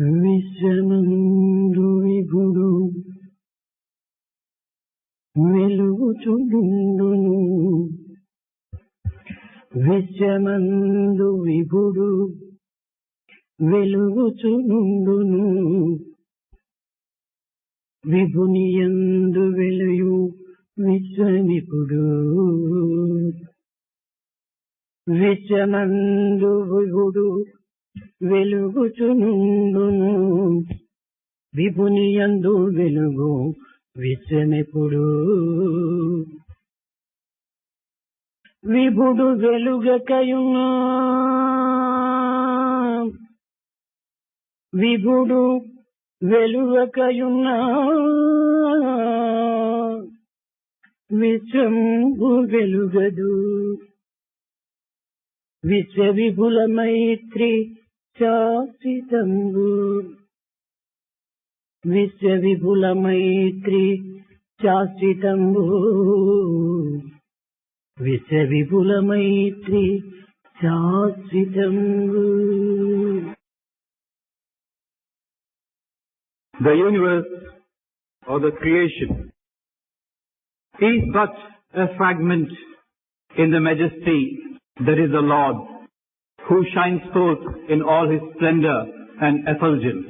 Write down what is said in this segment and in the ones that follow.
విశ్వమందు విభుడు వెలుగుచుండును, విశ్వమందు విభుడు వెలుగుచుండును, విభునియందు వెలుయు విశ్వమిపుడు. విశ్వమందు విభుడు వెలుగుచునుండును, విభునియందు వెలుగు విశ్వమిపుడు. విభుడు వెలుగకయున్నా, విభుడు వెలుగకయున్నా, విశ్వంబు వెలుగదు. విశ్వ విపుల మైత్రి శాశ్వతంబు, విశ్వ విపుల మైత్రి శాశ్వతంబు, విశ్వ విపుల మైత్రి శాశ్వతంబు. The universe or the creation is but a fragment in the majesty that is the Lord, who shines forth in all his splendor and effulgence.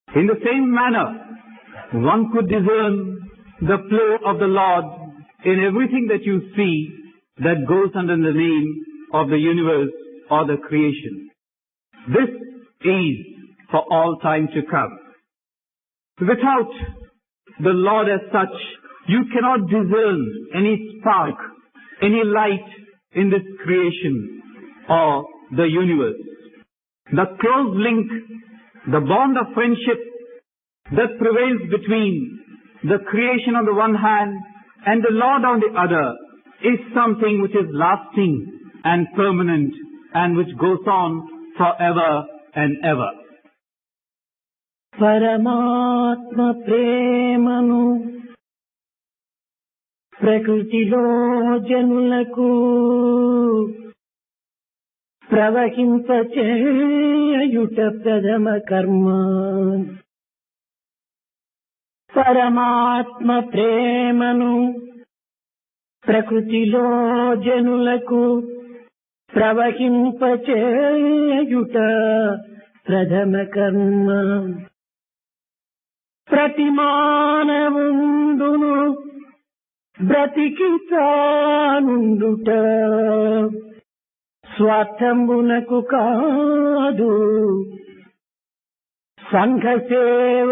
In the same manner, one could discern the flow of the Lord in everything that you see that goes under the name of the universe or the creation. This is for all time to come. Without the Lord as such, you cannot discern any spark, any light in this creation or the universe. The close link, the bond of friendship that prevails between the creation on the one hand and the Lord on the other is something which is lasting and permanent and which goes on forever and ever. పరమాత్మ ప్రేమను ప్రకృతిలో జనులకు ప్రవహింపచేయుట ప్రథమ కర్మ. పరమాత్మ ప్రేమను ప్రకృతిలో జనులకు ప్రవహింపచేయుట ప్రథమ కర్మ. ప్రతి మానవుండును బ్రతికి తానుండుట స్వార్థంబునకు కాదు, సంఘ సేవ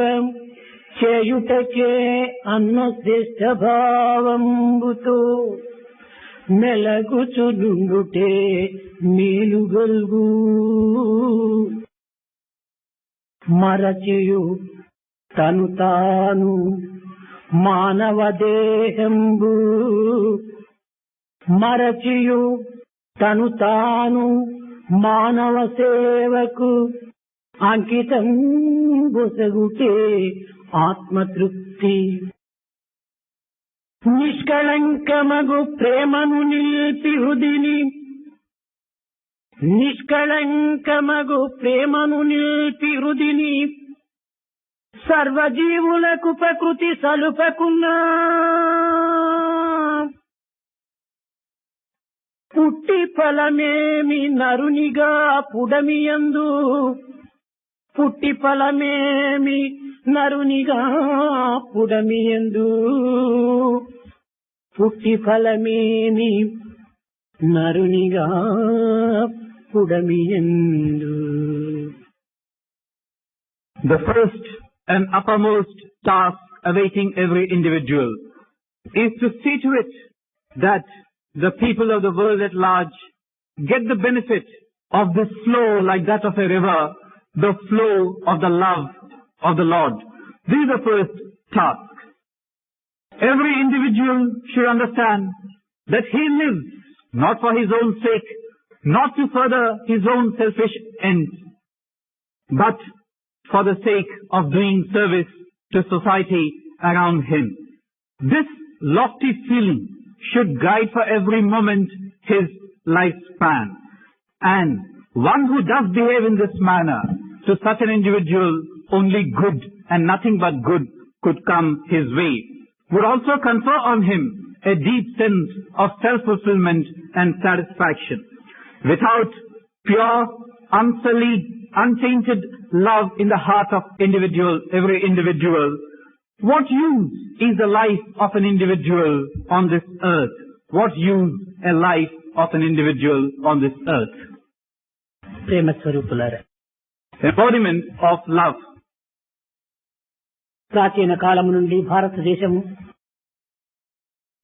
చేయుటకే అన్న శ్రేష్ఠ భావంబుతో మెలగుచునుండుటే మేలుగల్గు. మరచియు తను తాను మానవ దేహంబు, మరచియు తను తాను మానవ సేవకు అంకితం బొసగుటే ఆత్మతృప్తి. నిష్కళంకమగు ప్రేమను నిలిపి హృదిని, నిష్కళంకమగు ప్రేమను నిలిపి హృదిని సర్వజీవులకు ప్రకృతి సలుపకున్నా. పుట్టి ఫలమేమి నరునిగా పుడమియందు, పుట్టి ఫలమేమి నరునిగా పుడమియందు, పుట్టి ఫలమేమి నరునిగా పుడమియందు. The first and uppermost task awaiting every individual is to see to it that the people of the world at large get the benefit of this flow like that of a river, the flow of the love of the Lord. This is the first task. Every individual should understand that he lives not for his own sake, not to further his own selfish ends, but for the sake of doing service to society around him. This lofty feeling should guide for every moment his lifespan. And one who does behave in this manner to such an individual only good and nothing but good could come his way, would also confer on him a deep sense of self-fulfillment and satisfaction. Without pure, unsullied, untainted love in the heart of every individual, what use is the life of an individual on this earth? What use a life of an individual on this earth? ప్రేమ స్వరూపులారా, Embodiment of love. ప్రాచీన కాలం నుండి భారతదేశం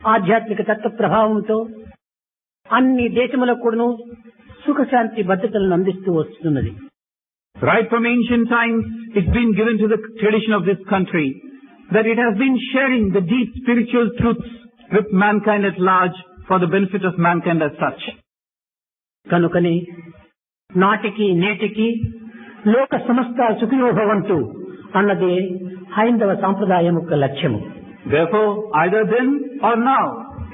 ఆధ్యాత్మిక తత్వ ప్రభావంతో అన్ని దేశములకు కూడాను సుఖశాంతి భద్రతలను అందిస్తూ వస్తున్నది. Right from ancient times, it's been given to the tradition of this country that it has been sharing the deep spiritual truths with mankind at large for the benefit of mankind as such. కనుకనే నాటికి నేటికి లోక సమస్త సుఖయోభవంతు అన్నదే హైందవ సాంప్రదాయం యొక్క లక్ష్యము. Therefore, either then or now,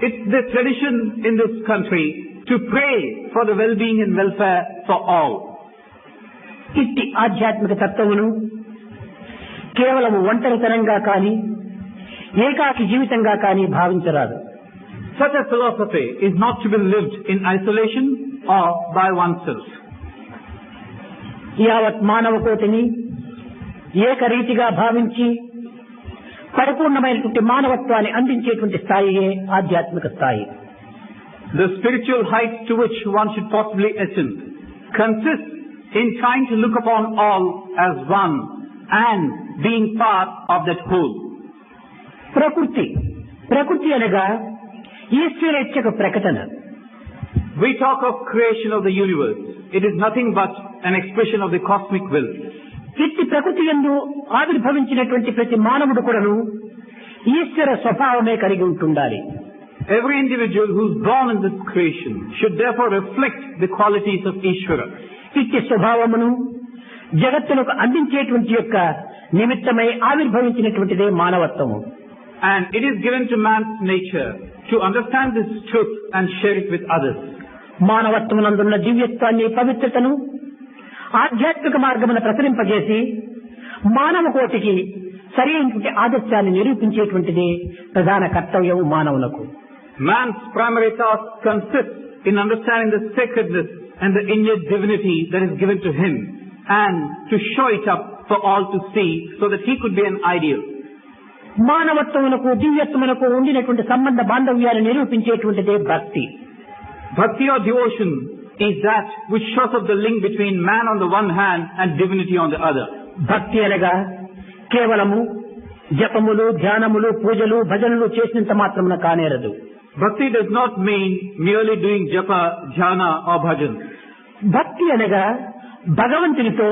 it's the tradition in this country to pray for the well-being and welfare for all. ఇట్టి ఆధ్యాత్మిక తత్వమును కేవలం ఒంటరితనంగా కానీ ఏకాకి జీవితంగా కానీ భావించరాదు. Such a philosophy is not to be lived in isolation or by oneself. యావత్ మానవ కోటిని ఏకరీతిగా భావించి పరిపూర్ణమైనటువంటి మానవత్వాన్ని అందించేటువంటి స్థాయియే ఆధ్యాత్మిక స్థాయి. The spiritual heights to which one should possibly attain consists in trying to look upon all as one and being part of that whole. ప్రకృతి అనగా ఈశ్వరేచ్ఛకు ప్రకటన. We talk of creation of the universe. It is nothing but an expression of the cosmic will. ఇట్టి ప్రకృతి యందు ఆవిర్భవించినటువంటి ప్రతి మానవుడు కూడాను ఈశ్వర స్వభావమే కలిగి ఉంటుండాలి. Every individual who is born in this creation should therefore reflect the qualities of Ishvara. ఇట్టి స్వభావమును జగత్తులకు అందించేటువంటి యొక్క నిమిత్తమై ఆవిర్భవించినటువంటిదే మానవత్వము. And it is given to man's nature to understand this truth and share it with others. మానవత్వమునందున్న దివ్యత్వాన్ని, పవిత్రతను ఆధ్యాత్మిక మార్గమున ప్రసరింపజేసి మానవ కోటికి సరైనటువంటి ఆదర్శాన్ని నిరూపించేటువంటిదే ప్రధాన కర్తవ్యం మానవులకు. Man's primary task consists in understanding the sacredness and the innate divinity that is given to him and to show it up for all to see so that he could be an ideal. మానవత్వమునకు దివ్యత్వమునకు ఉండినటువంటి సంబంధ బాంధవ్యాన్ని నిరూపించేటువంటిదే భక్తి. Bhakti or devotion is that which shows up the link between man on the one hand and divinity on the other. భక్తి అనగా కేవలము జపములు, ధ్యానములు, పూజలు, భజనలు చేసినంత మాత్రమున కానేరదు. Bhakti does not mean merely doing japa, dhyana or bhajan. భక్తి అనగా భగవంతునితో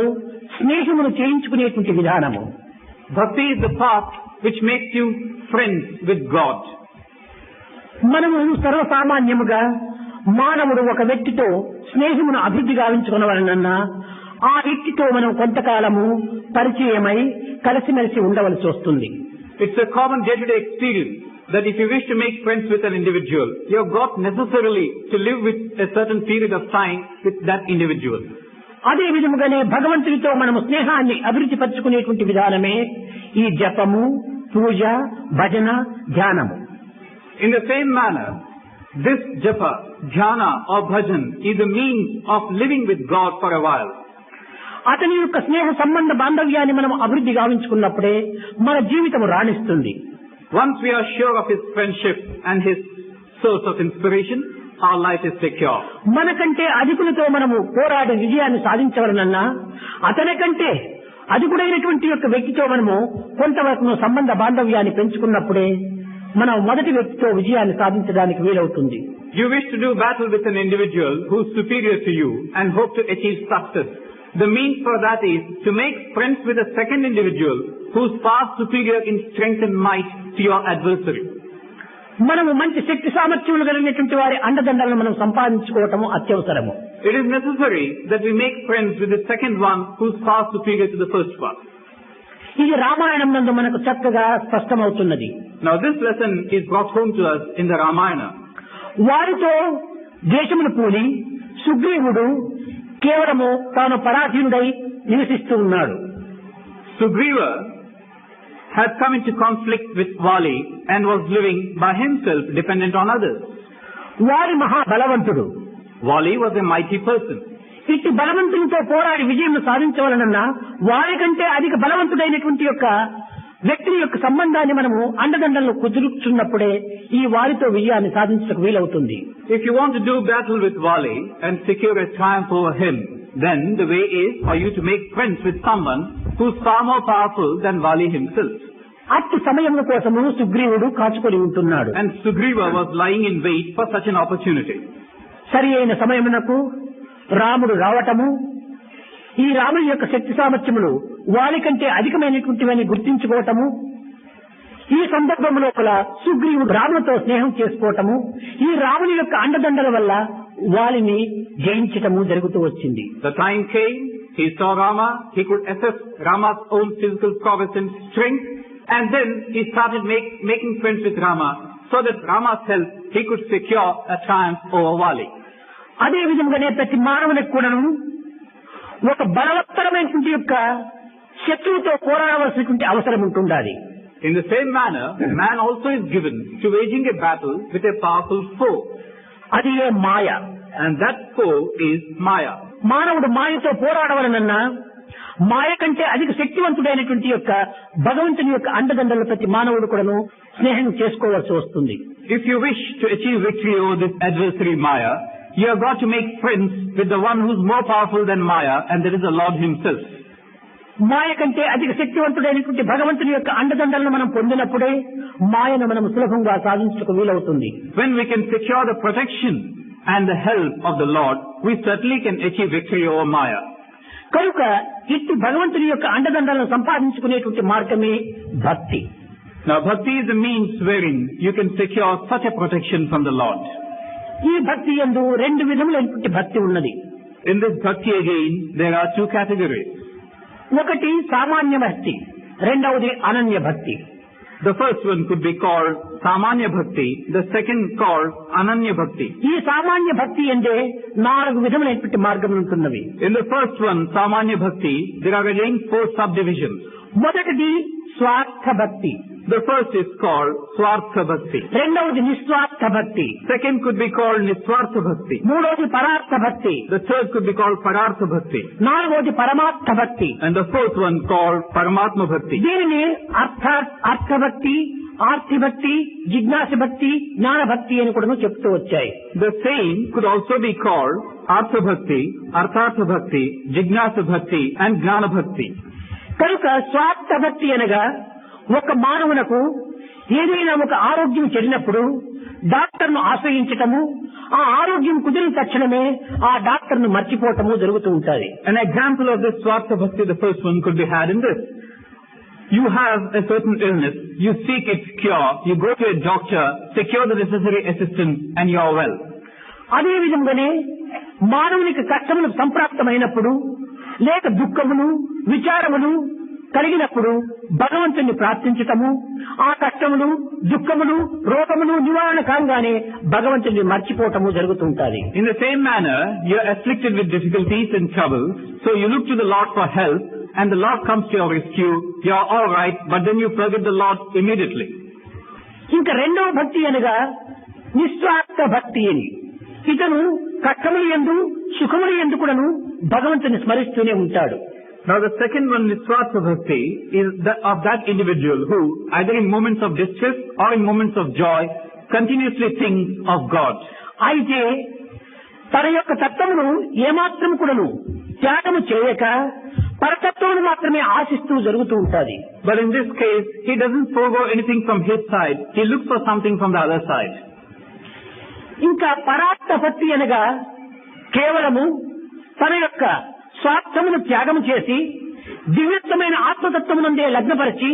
స్నేహమును చేయించుకునేటువంటి విధానము. Bhakti is the path which makes you friends with God. మనము సర్వసామాన్యముగా మానవుడు ఒక వ్యక్తితో స్నేహమును అభివృద్ధి గావించుకునవలనన్నా ఆ వ్యక్తితో మనం కొంతకాలము పరిచయమై కలిసిమెలిసి ఉండవలసి వస్తుంది. It's a common day-to-day experience that if you wish to make friends with an individual, you have got necessarily to live with a certain period of time with that individual. అదే విధముగానే భగవంతునితో మనము స్నేహాన్ని అభివృద్ధి పరచుకునేటువంటి విధానమే ఈ జపము, పూజ, భజన, ధ్యానము. In the same manner, this japa, dhyana or bhajan is a means of living with God for a while. అతని యొక్క స్నేహ సంబంధ బాంధవ్యాన్ని మనం అభివృద్ధి గావించుకున్నప్పుడే మన జీవితం రాణిస్తుంది. Once we are sure of his friendship and his source of inspiration, our life is secure. మనకంటే అధికులతో మనము పోరాడి విజయాన్ని సాధించవలనన్నా అతనికంటే అధికుడైనటువంటి యొక్క వ్యక్తితో మనము కొంతవరకు సంబంధ బాంధవ్యాన్ని పెంచుకున్నప్పుడే మనం మొదటి వ్యక్తితో విజయాన్ని సాధించడానికి వీలవుతుంది. You wish to do battle with an individual who is superior to you and hope to achieve success. The means for that is to make friends with a second individual who is far superior in strength and might to your adversary. మనము మంచి శక్తి సామర్థ్యములు కలిగినటువంటి వారి అండదండలను మనం సంపాదించుకోవటము అత్యవసరము. It is necessary that we make friends with the second one who is far superior to the first one. ఇది రామాయణం నందు మనకు చక్కగా స్పష్టమవుతున్నది. Now this lesson is brought home to us in the Ramayana. వారితో దేశమును పూని సుగ్రీవుడు కేవలము తాను పరాధీనుడై నివసిస్తూ ఉన్నాడు. Sugriva had come into conflict with Vali and was living by himself, dependent on others. వాలి మహాబలవంతుడు. Vali was a mighty person. ఇట్టి బలవంతునితో పోరాడి విజయం సాధించవలనన్నా వారి కంటే అధిక బలవంతుడైనటువంటి యొక్క వ్యక్తి యొక్క సంబంధాన్ని మనము అండదండలను కుదురుచున్నప్పుడే ఈ వారితో విజయాన్ని సాధించడానికి వీలవుతుంది. If you want to do battle with Vali and secure a triumph over him, then the way is for you to make friends with someone who is far more powerful than Vali himself. అట్టి సమయం కోసము సుగ్రీవుడు కాచుకొని ఉంటున్నాడు. And Sugriva was lying in wait for such an opportunity. సరి అయిన సమయమునకు రాముడు రావటము, ఈ రాముడి యొక్క శక్తి సామర్థ్యములు వారి కంటే అధికమైనటువంటివని గుర్తించుకోవటము, ఈ సందర్భంలో సుగ్రీవుడు రాములతో స్నేహం చేసుకోవటము, ఈ రాముని యొక్క అండదండల వల్ల వాలిని జయించటము జరుగుతూ వచ్చింది. The time came, he saw Rama, he could assess Rama's own physical prowess and strength, and then he started making friends with Rama, so that Rama's help he could secure a triumph over Vali. అదే విధంగానే ప్రతి మానవునికి కూడాను ఒక బలవత్తరమైనటువంటి యొక్క శత్రువుతో పోరాడవలసినటువంటి అవసరం ఉంటుండాలి. In the same manner, man also is given to waging a battle with a powerful foe. అది ఏ మాయ. And that foe is Maya. మానవుడు మాయతో పోరాడవలనన్నా మాయ కంటే అధిక శక్తివంతుడైనటువంటి యొక్క భగవంతుని యొక్క అండదండల ప్రతి మానవుడు కూడాను స్నేహం చేసుకోవాల్సి వస్తుంది. If you wish to achieve victory over this adversary Maya, you have got to make friends with the one who is more powerful than Maya, and that is the Lord himself. మాయ కంటే అధిక శక్తివంతుడైనటువంటి భగవంతుని యొక్క అండదండలను మనం పొందినప్పుడే మాయను మనం సులభంగా సాధించడానికి వీలవుతుంది. When we can secure the protection and the help of the Lord, we certainly can achieve victory over Maya. కనుక ఇట్టి భగవంతుని యొక్క అండదండలను సంపాదించుకునేటువంటి మార్గమే భక్తి. Now bhakti is the means wherein you can secure such a protection from the Lord. ఈ భక్తి యందు రెండు విధములైనటువంటి భక్తి ఉన్నది. In this bhakti again, there are two categories. ఒకటి సామాన్య భక్తి, రెండవది అనన్య భక్తి. The first one could be called Samanya Bhakti, the second called Ananya Bhakti. ఈ సామాన్య భక్తి అంటే 4 విధములైనటువంటి మార్గములు ఉంటున్నవి. In the first one, Samanya Bhakti, there are again 4 subdivisions. మొదటిది స్వార్థ భక్తి. The first is called Swartha Bhakti. రెండవది నిస్వార్థ భక్తి. Second could be called Niswartha Bhakti. మూడవది పరార్థ భక్తి. The third could be called Parartha Bhakti. నాలుగవది పరమార్థ భక్తి. And the fourth one called Paramatma Bhakti. దీనిని అర్థ భక్తి, ఆర్తి భక్తి, జిజ్ఞాస భక్తి, జ్ఞాన భక్తి అని కూడా చెప్తూ వచ్చాయి. The same could also be called Artha Bhakti, Arthartha Bhakti, Jignasa Bhakti and Jnana Bhakti. కనుక స్వార్థ భక్తి అనగా ఒక మానవునకు ఏదైనా ఒక ఆరోగ్యం చెడినప్పుడు డాక్టర్ను ఆశ్రయించటము, ఆ ఆరోగ్యం కుదిరిన తక్షణమే ఆ డాక్టర్ను మర్చిపోవటము జరుగుతూ ఉంటుంది. An example of this Swartha Bhakti, the first one could be had in this. You have a certain illness, you seek its cure, you go to a doctor, secure the necessary assistance and you are well. అదే విధంగానే మానవునికి కష్టములు సంప్రాప్తమైనప్పుడు లేక దుఃఖములు విచారములు కలిగినప్పుడు భగవంతుని ప్రార్థించటము, ఆ కష్టములు దుఃఖములు రోగములు నివారణ కాగానే భగవంతుని మర్చిపోవటము జరుగుతుంటది. In the same manner, you are afflicted with difficulties and trouble, so you look to the Lord for help and the Lord comes to your rescue. You are all right, but then you forget the Lord immediately. ఇంకా రెండవ భక్తి అనగా నిస్వార్థ భక్తి అని. ఇతను కష్టములు యందు సుఖములు యందు కూడాను భగవంతుని స్మరిస్తూనే ఉంటాడు. Now the second one, Niswartha Bhakti, is of that individual who, either in moments of distress or in moments of joy, continuously thinks of God. అయితే తన యొక్క తత్వమును ఏమాత్రం కూడాను త్యాగము చేయక పరతత్వమును మాత్రమే ఆశిస్తూ జరుగుతూ ఉంటుంది. But in this case, he doesn't forego anything from his side. He looks for something from the other side. ఇంకా పరార్థ భక్తి అనగా కేవలము తన యొక్క స్వార్థమును త్యాగం చేసి దివ్యత్వమైన ఆత్మతత్వమునందే లగ్నపరిచి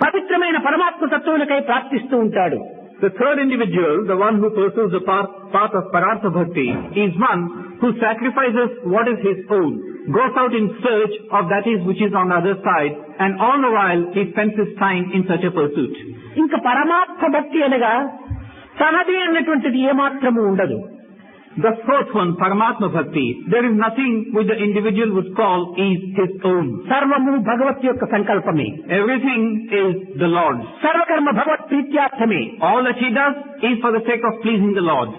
పవిత్రమైన పరమాత్మ తత్వమునకై ప్రార్థిస్తూ ఉంటాడు. The third individual, the one who pursues the path of Parartha Bhakti, is one who sacrifices what is his own, goes out in search of that is which is on the other side, and all the while he spends his time in such a pursuit. ఇంకా పరమాత్మ భక్తి అనగా తనది అన్నటువంటిది ఏమాత్రము ఉండదు. The fourth one, Paramatma Bhakti. There is nothing which the individual would call is his own. సర్వము భగవత్ యొక్క సంకల్పమే. Everything is the Lord's. సర్వకర్మ Bhagwat ప్రీత్యార్థమే. All that he does is for the sake of pleasing the Lord.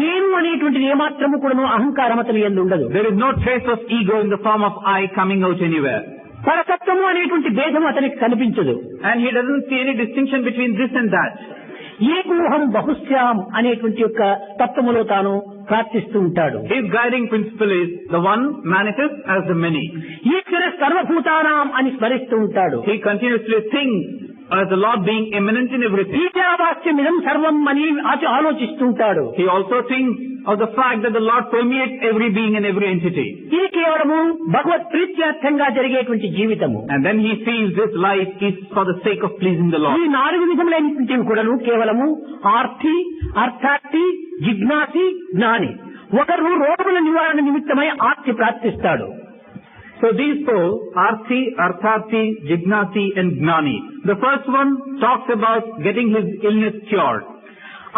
నేను అనేటువంటిది ఏమాత్రము కూడాను అహంకారమతని యందు ఉండదు. There is no trace of ego in the form of I coming out anywhere. పరతత్వము అనేటువంటి భేదం అతనికి కనిపించదు. And he doesn't see any distinction between this and that. ఏకోహం బహుశ్యాం అనేటువంటి యొక్క తత్వములో తాను ప్రార్థిస్తూ ఉంటాడు. His guiding principle is the one manifest as the many. ఈశ్వర సర్వభూతానాం అని స్మరిస్తూ ఉంటాడు. He continuously thinks as the Lord being immanent in everything. ఈశావాస్యమిదం సర్వం అని ఆలోచిస్తూ ఉంటాడు. He also thinks of the fact that the Lord permeates every being and every entity. ఇది కేవలము భగవత్ ప్రీత్యార్థంగా జరిగేటువంటి జీవితము. And then he feels this life is for the sake of pleasing the Lord. ఈ 4 విధములైనటువంటి కూడాను కేవలము ఆర్తి, అర్థార్థి, జిజ్ఞాసి, జ్ఞాని. ఒకరు రోగముల నివారణ నిమిత్తమై Aarti ప్రార్థిస్తాడు. So these four, Arthi, Artharthi, Jignasi and Gnani. The first one talks about getting his illness cured.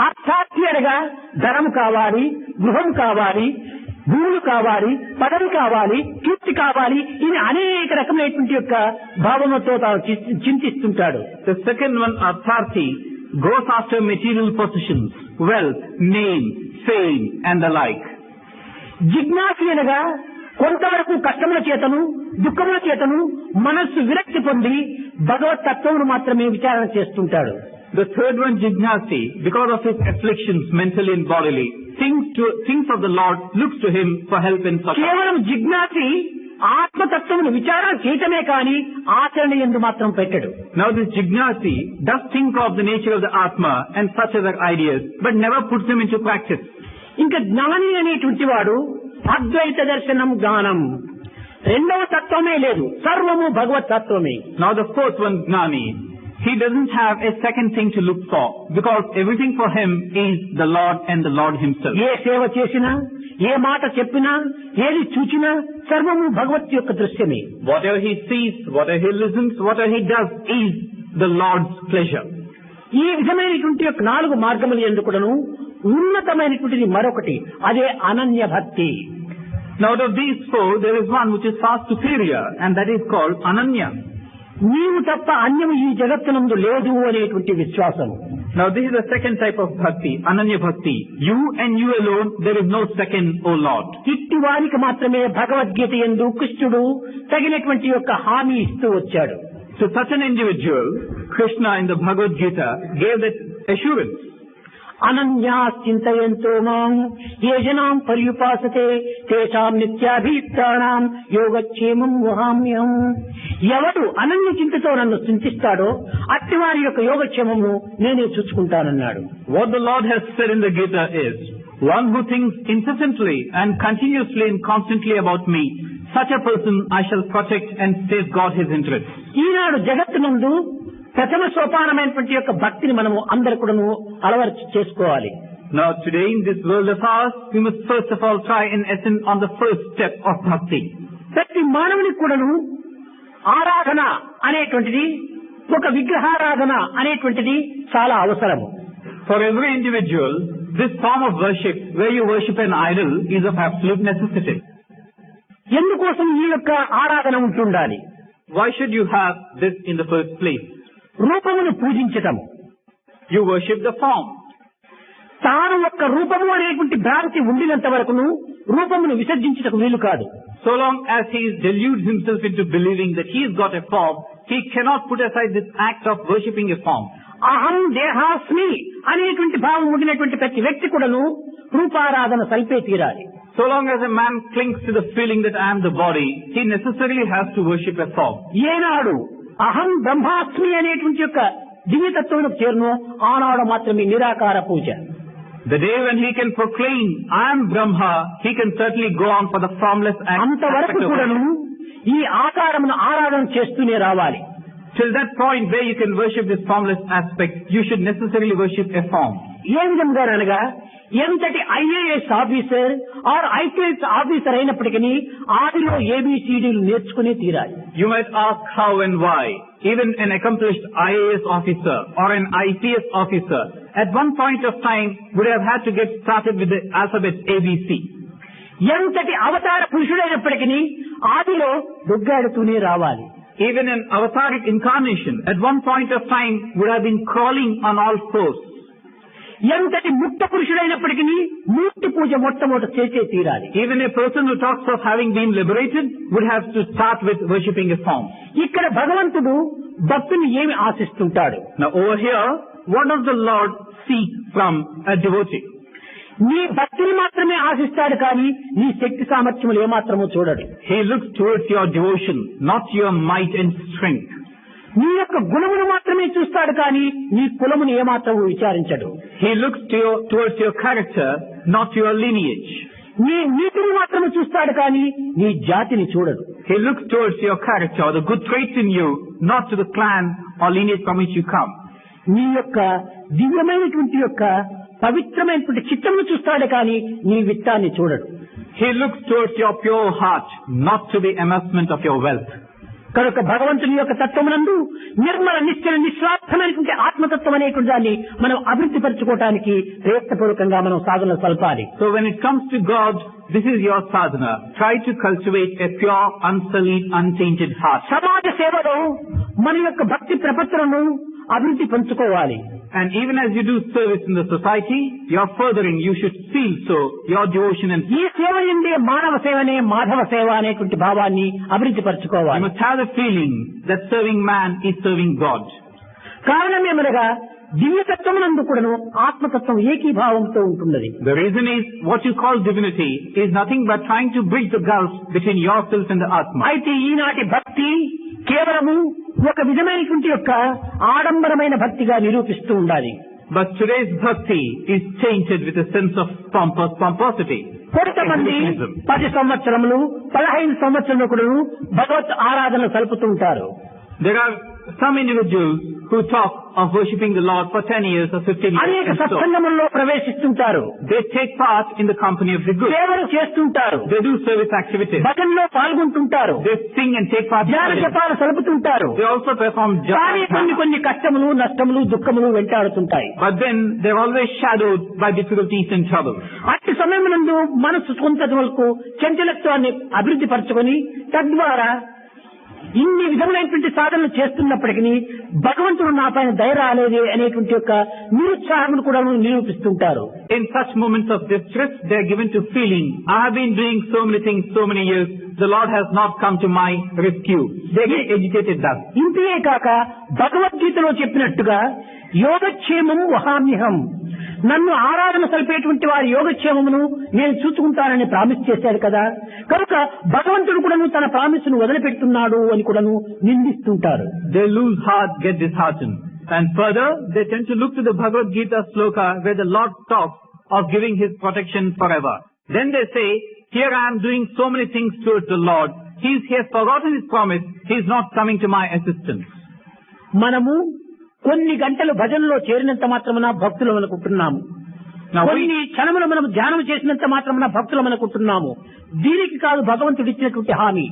అర్థార్థి అనగా ధనం కావాలి, గృహం కావాలి, భూములు కావాలి, పదవి కావాలి, కీర్తి కావాలి, ఇది అనేక రకమైనటువంటి యొక్క భావనతో తాను చింతిస్తుంటాడు. The second one, Artharthi, goes after material possessions, wealth, name, fame and the like. జిజ్ఞాసి అనగా కొంతవరకు కష్టముల చేతను, దుఃఖముల చేతను మనస్సు విరక్తి పొంది భగవత్ తత్వమును మాత్రమే విచారణ చేస్తుంటాడు. The third one, Jignasi, because of his afflictions mentally and bodily, thinks of the Lord, looks to him for help and succor. కేవలం జిజ్ఞాసి ఆత్మతత్వమును విచారణ చేయటమే కాని ఆచరణ యందు మాత్రం పెట్టడు. Now this Jignasi does think of the nature of the Atma and such other ideas, but never puts them into practice. ఇంకా జ్ఞాని అనేటువంటి వాడు అద్వైత దర్శనం జ్ఞానం, రెండవ తత్వమే లేదు, సర్వము భగవత్ తత్వమే. Now the fourth one, Gnani, he doesn't have a second thing to look for, because everything for him is the Lord and the Lord himself. ఏ సేవ చేసినా, ఏ మాట చెప్పినా, ఏది చూచినా సర్వము భగవత్ యొక్క దృశ్యమే. Whatever he sees, whatever he listens, whatever he does is the Lord's pleasure. ఈ విధమైనటువంటి యొక్క 4 మార్గములు ఎందుకును ఉన్నతమైనటువంటిది మరొకటి, అదే అనన్య భక్తి. Now out of these four, there is one which is far superior, and that is called Ananya. నీవు తప్ప అన్యము ఈ జగత్తునందు లేదు అనేటువంటి విశ్వాసం. Now this is the second type of bhakti, Ananya Bhakti. You and you alone, there is no second, O Lord. ఇట్టి వారికి మాత్రమే భగవద్గీత యందు కృష్ణుడు తగినటువంటి యొక్క హామీ ఇస్తూ వచ్చాడు. So such an individual, Krishna in the Bhagavad Gita gave that assurance. అనన్యా చింతయంతో మాం ఏ జనాం పర్యుపాసతే తేషాం నిత్యాభియుక్తానాం యోగక్షేమం వహామ్యం. ఎవడు అనన్య చింతతో నన్ను చింతిస్తాడో అట్టి వారి యొక్క యోగక్షేమము నేనే చూసుకుంటానన్నాడు. What the Lord has said in the Gita is, one who thinks incessantly and continuously and constantly about me, such a person I shall protect and safeguard his interests. ఈనాడు జగత్తునందు ప్రథమ సోపానమైనటువంటి యొక్క భక్తిని మనము అందరూ కూడాను అలవర్చి చేసుకోవాలి. Now today in this world of ours, we must first of all try and ascend on the first step of bhakti. ప్రతి మానవునికి కూడాను ఆరాధన అనేటువంటిది, ఒక విగ్రహారాధన అనేటువంటిది చాలా అవసరము. For every individual, this form of worship, where you worship an idol, is of absolute necessity. ఎందుకోసం ఈ యొక్క ఆరాధన ఉంటుండాలి? Why should you have this in the first place? రూపమును పూజించటము. You worship the form. తాను ఒక్క రూపము అనేటువంటి భ్రాంతి ఉండినంత వరకును రూపమును విసర్జించటకు వీలు కాదు. So long as he deludes himself into believing that he has got a form, he cannot put aside this act of worshipping a form. అహం దేహాస్మి అనేటువంటి భావం ఉండినటువంటి ప్రతి వ్యక్తి కూడాను రూపారాధన సల్పే తీరాలి. So long as a man clings to the feeling that I am the body, he necessarily has to worship a form. ఏనాడు అహం బ్రహ్మాస్మి అనేటువంటి యొక్క దివ్యతత్వంలో చేరును ఆనాడు మాత్రమే నిరాకార పూజ. The day when he can proclaim, I am Brahma, he can certainly go on for the formless act. అంతవరకు కూడాను ఈ ఆకారమును ఆరాధన చేస్తూనే రావాలి. Till that point where you can worship this formless aspect, you should necessarily worship a form. ఏ విధంగా అనగా ఎంతటి IAS officer or IPS officer అయినప్పటికీ ఆదిలో ఏబిసిడీలు నేర్చుకునే తీరాలి. You might ask how and why. Even an accomplished IAS officer or an IPS officer at one point of time would have had to get started with the alphabet ABC. ఎంతటి అవతార పురుషుడైనప్పటికీ ఆదిలో దుగ్గాడుతూనే రావాలి. Even an avataric incarnation at one point of time would have been crawling on all fours. ఎంతటి ముక్త పురుషుడైనప్పటికీ మూర్తి పూజ మొట్టమొదట చేసే తీరాలి. Even a person who talks of having been liberated would have to start with worshipping a form. ఇక్కడ భగవంతుడు భక్తుని ఏమి ఆశిస్తుంటాడు? Now over here, what does the Lord seek from a devotee? నీ భక్తిని మాత్రమే ఆశిస్తాడు కానీ నీ శక్తి సామర్థ్యములు ఏమాత్రమూ చూడడు. He looks towards your devotion, not your might and strength. నీ యొక్క గుణమును మాత్రమే చూస్తాడు కానీ నీ కులమును ఏమాత్రము విచారించడు. He looks towards your character, not your lineage. నీ నీతిని మాత్రమే చూస్తాడు కానీ నీ జాతిని చూడడు. He looks towards your character, or the good traits in you, not to the clan or lineage from which you come. నీ యొక్క దివ్యమైనటువంటి యొక్క పవిత్రమైనటువంటి చిత్తమును చూస్తాడు కానీ నీ విత్తాన్ని చూడడు. He looks towards your pure heart, not to the amassment of your wealth. కనుక భగవంతుని యొక్క తత్వమునందు నిర్మల నిశ్చల నిస్వార్థమైనటువంటి ఆత్మతత్వం అనేటువంటి దాన్ని మనం అభివృద్ధి పరచుకోవడానికి ప్రయత్నపూర్వకంగా మనం సాధన సల్పాలి. So when it comes to God, this is your sadhana. Try to cultivate a pure, unsullied, untainted heart. సమాజ సేవలో మన యొక్క భక్తి ప్రపత్తులను అభివృద్ధి పంచుకోవాలి. And even as you do service in the society, you're furthering, you should feel so, your devotion and ఈ సేవ నుండే మానవ సేవనే మాధవ సేవ అనేటువంటి భావాన్ని అభివృద్ధి you పరచుకోవాలి. must have the feeling that serving man is serving God. కారణమేమనగా దివ్యతత్వమునందు కూడాను ఆత్మతత్వం ఏకీభావంతో ఉంటున్నది. The reason is, what you call divinity is nothing but trying to bridge the gulf between yourself and the Atma. అయితే ఈనాటి భక్తి కేవలము ఒక విధమైనటువంటి యొక్క ఆడంబరమైన భక్తిగా నిరూపిస్తూ ఉండాలి. But today's bhakti is tainted with a sense of pomposity. కొంతమంది 10 సంవత్సరములు 15 సంవత్సరంలో కూడా భగవత్ ఆరాధన సలుపుతూ ఉంటారు. There are some individuals who talk of worshipping the Lord for 10 years or 15 years. అనేక and so సత్సంగముల్లో ప్రవేశిస్తుంటారు. they take part in the company of the good. సేవలు చేస్తుంటారు. They do service activities. భజనలో పాల్గొంటుంటారు. They sing and take part in ధ్యాన service. జపాలు సలుపుతుంటారు. They also perform కానీ కొన్ని japa. కొన్ని కష్టములు నష్టములు దుఃఖములు వెంటాడుతుంటాయి. But then they're always shadowed by difficulties and troubles. అట్టి సమయమునందు మనసు కొంత వరకు చంచలత్వాన్ని అభివృద్ధి పరచుకొని తద్వారా ఇన్ని విధములైనటువంటి సాధనలు చేస్తున్నప్పటికీ భగవంతుడు నా పైన దయ రాలేదే అనేటువంటి యొక్క నిరుత్సాహమును కూడా నిరూపిస్తుంటారు. In such moments of distress, they are given to feeling, I have been doing so many things so many years, the Lord has not come to my rescue. They get agitated thus. ఇంతే కాక భగవద్గీతలో చెప్పినట్టుగా యోగక్షేమం వహామ్యహం, నన్ను ఆరాధన సలిపేటువంటి వారి యోగక్షేమమును నేను చూసుకుంటానని promise చేశాడు కదా. కనుక భగవంతుడు కూడాను తన ప్రామిస్ ను వదిలిపెడుతున్నాడు అని కూడాను నిందిస్తుంటారు. They lose heart, get disheartened. And further, they tend to look to the Bhagavad Gita sloka where the Lord talks of giving His protection forever. Then they say, here I am doing so many things towards the Lord. He has forgotten His promise. He is not coming to my assistance. మనము కొన్ని గంటలు భజనలో చేరినంత మాత్రమున భక్తులు అనుకుంటున్నాము. కొన్ని క్షణములు మనం ధ్యానం చేసినంత మాత్రమున భక్తులు అనుకుంటున్నాము. దీనికి కాదు భగవంతుడు ఇచ్చినటువంటి హామీ.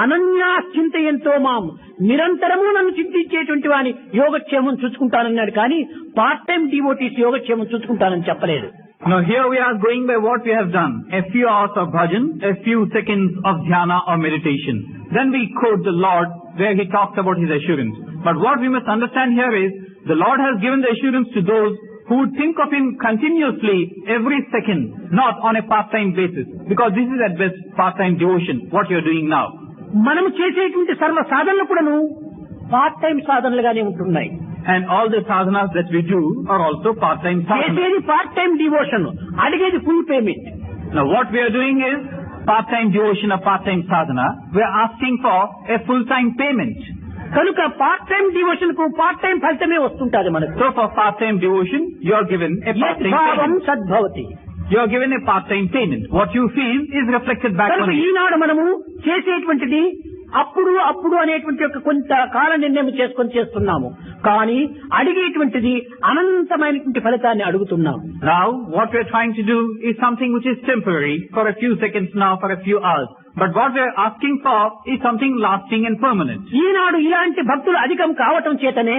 అనన్యాశ్చింతయంతో మాం, నిరంతరము నన్ను చింతించేటువంటి వాని యోగక్షేమం చూసుకుంటానన్నాడు కానీ పార్ట్ టైం డివోటీస్ యోగక్షేమం చూసుకుంటానని చెప్పలేదు. Now here we are going by what we have done. A few hours of bhajan, a few seconds of dhyana or meditation. Then we quote the Lord where He talks about His assurance. But what we must understand here is, the Lord has given the assurance to those who would think of Him continuously every second, not on a part-time basis. Because this is at best part-time devotion, what you are doing now. మనం చేసేటువంటి సర్వ సాధనలు కూడాను part time సాధనలుగానే ఉంటున్నాయి. And all the sadhanas that we do are also part-time sadhanas. చేసేది part time devotion, అడిగేది full payment. Now what we are doing is part-time devotion or part-time sadhana. We are asking for a full-time payment. కనుక part time devotion కు part time ఫలితమే వస్తుంటది మనకు. So for part-time devotion, you are given a part-time యద్భావం payment. సద్భవతి. You are given a part-time payment. What you feel is reflected back కనుక on you. ఈనాడు మనము చేసేటువంటిది అప్పుడు అనేటువంటి యొక్క కొంత కాల నిర్ణయం చేసుకొని చేస్తున్నాము. కానీ అడిగేటువంటిది అనంతమైనటువంటి ఫలితాన్ని అడుగుతున్నాము. Now, what we're trying to do is something which is temporary, for a few seconds now, for a few hours. But what we're asking for is something lasting and permanent. ఈనాడు ఇలాంటి భక్తులు అధికం కావటం చేతనే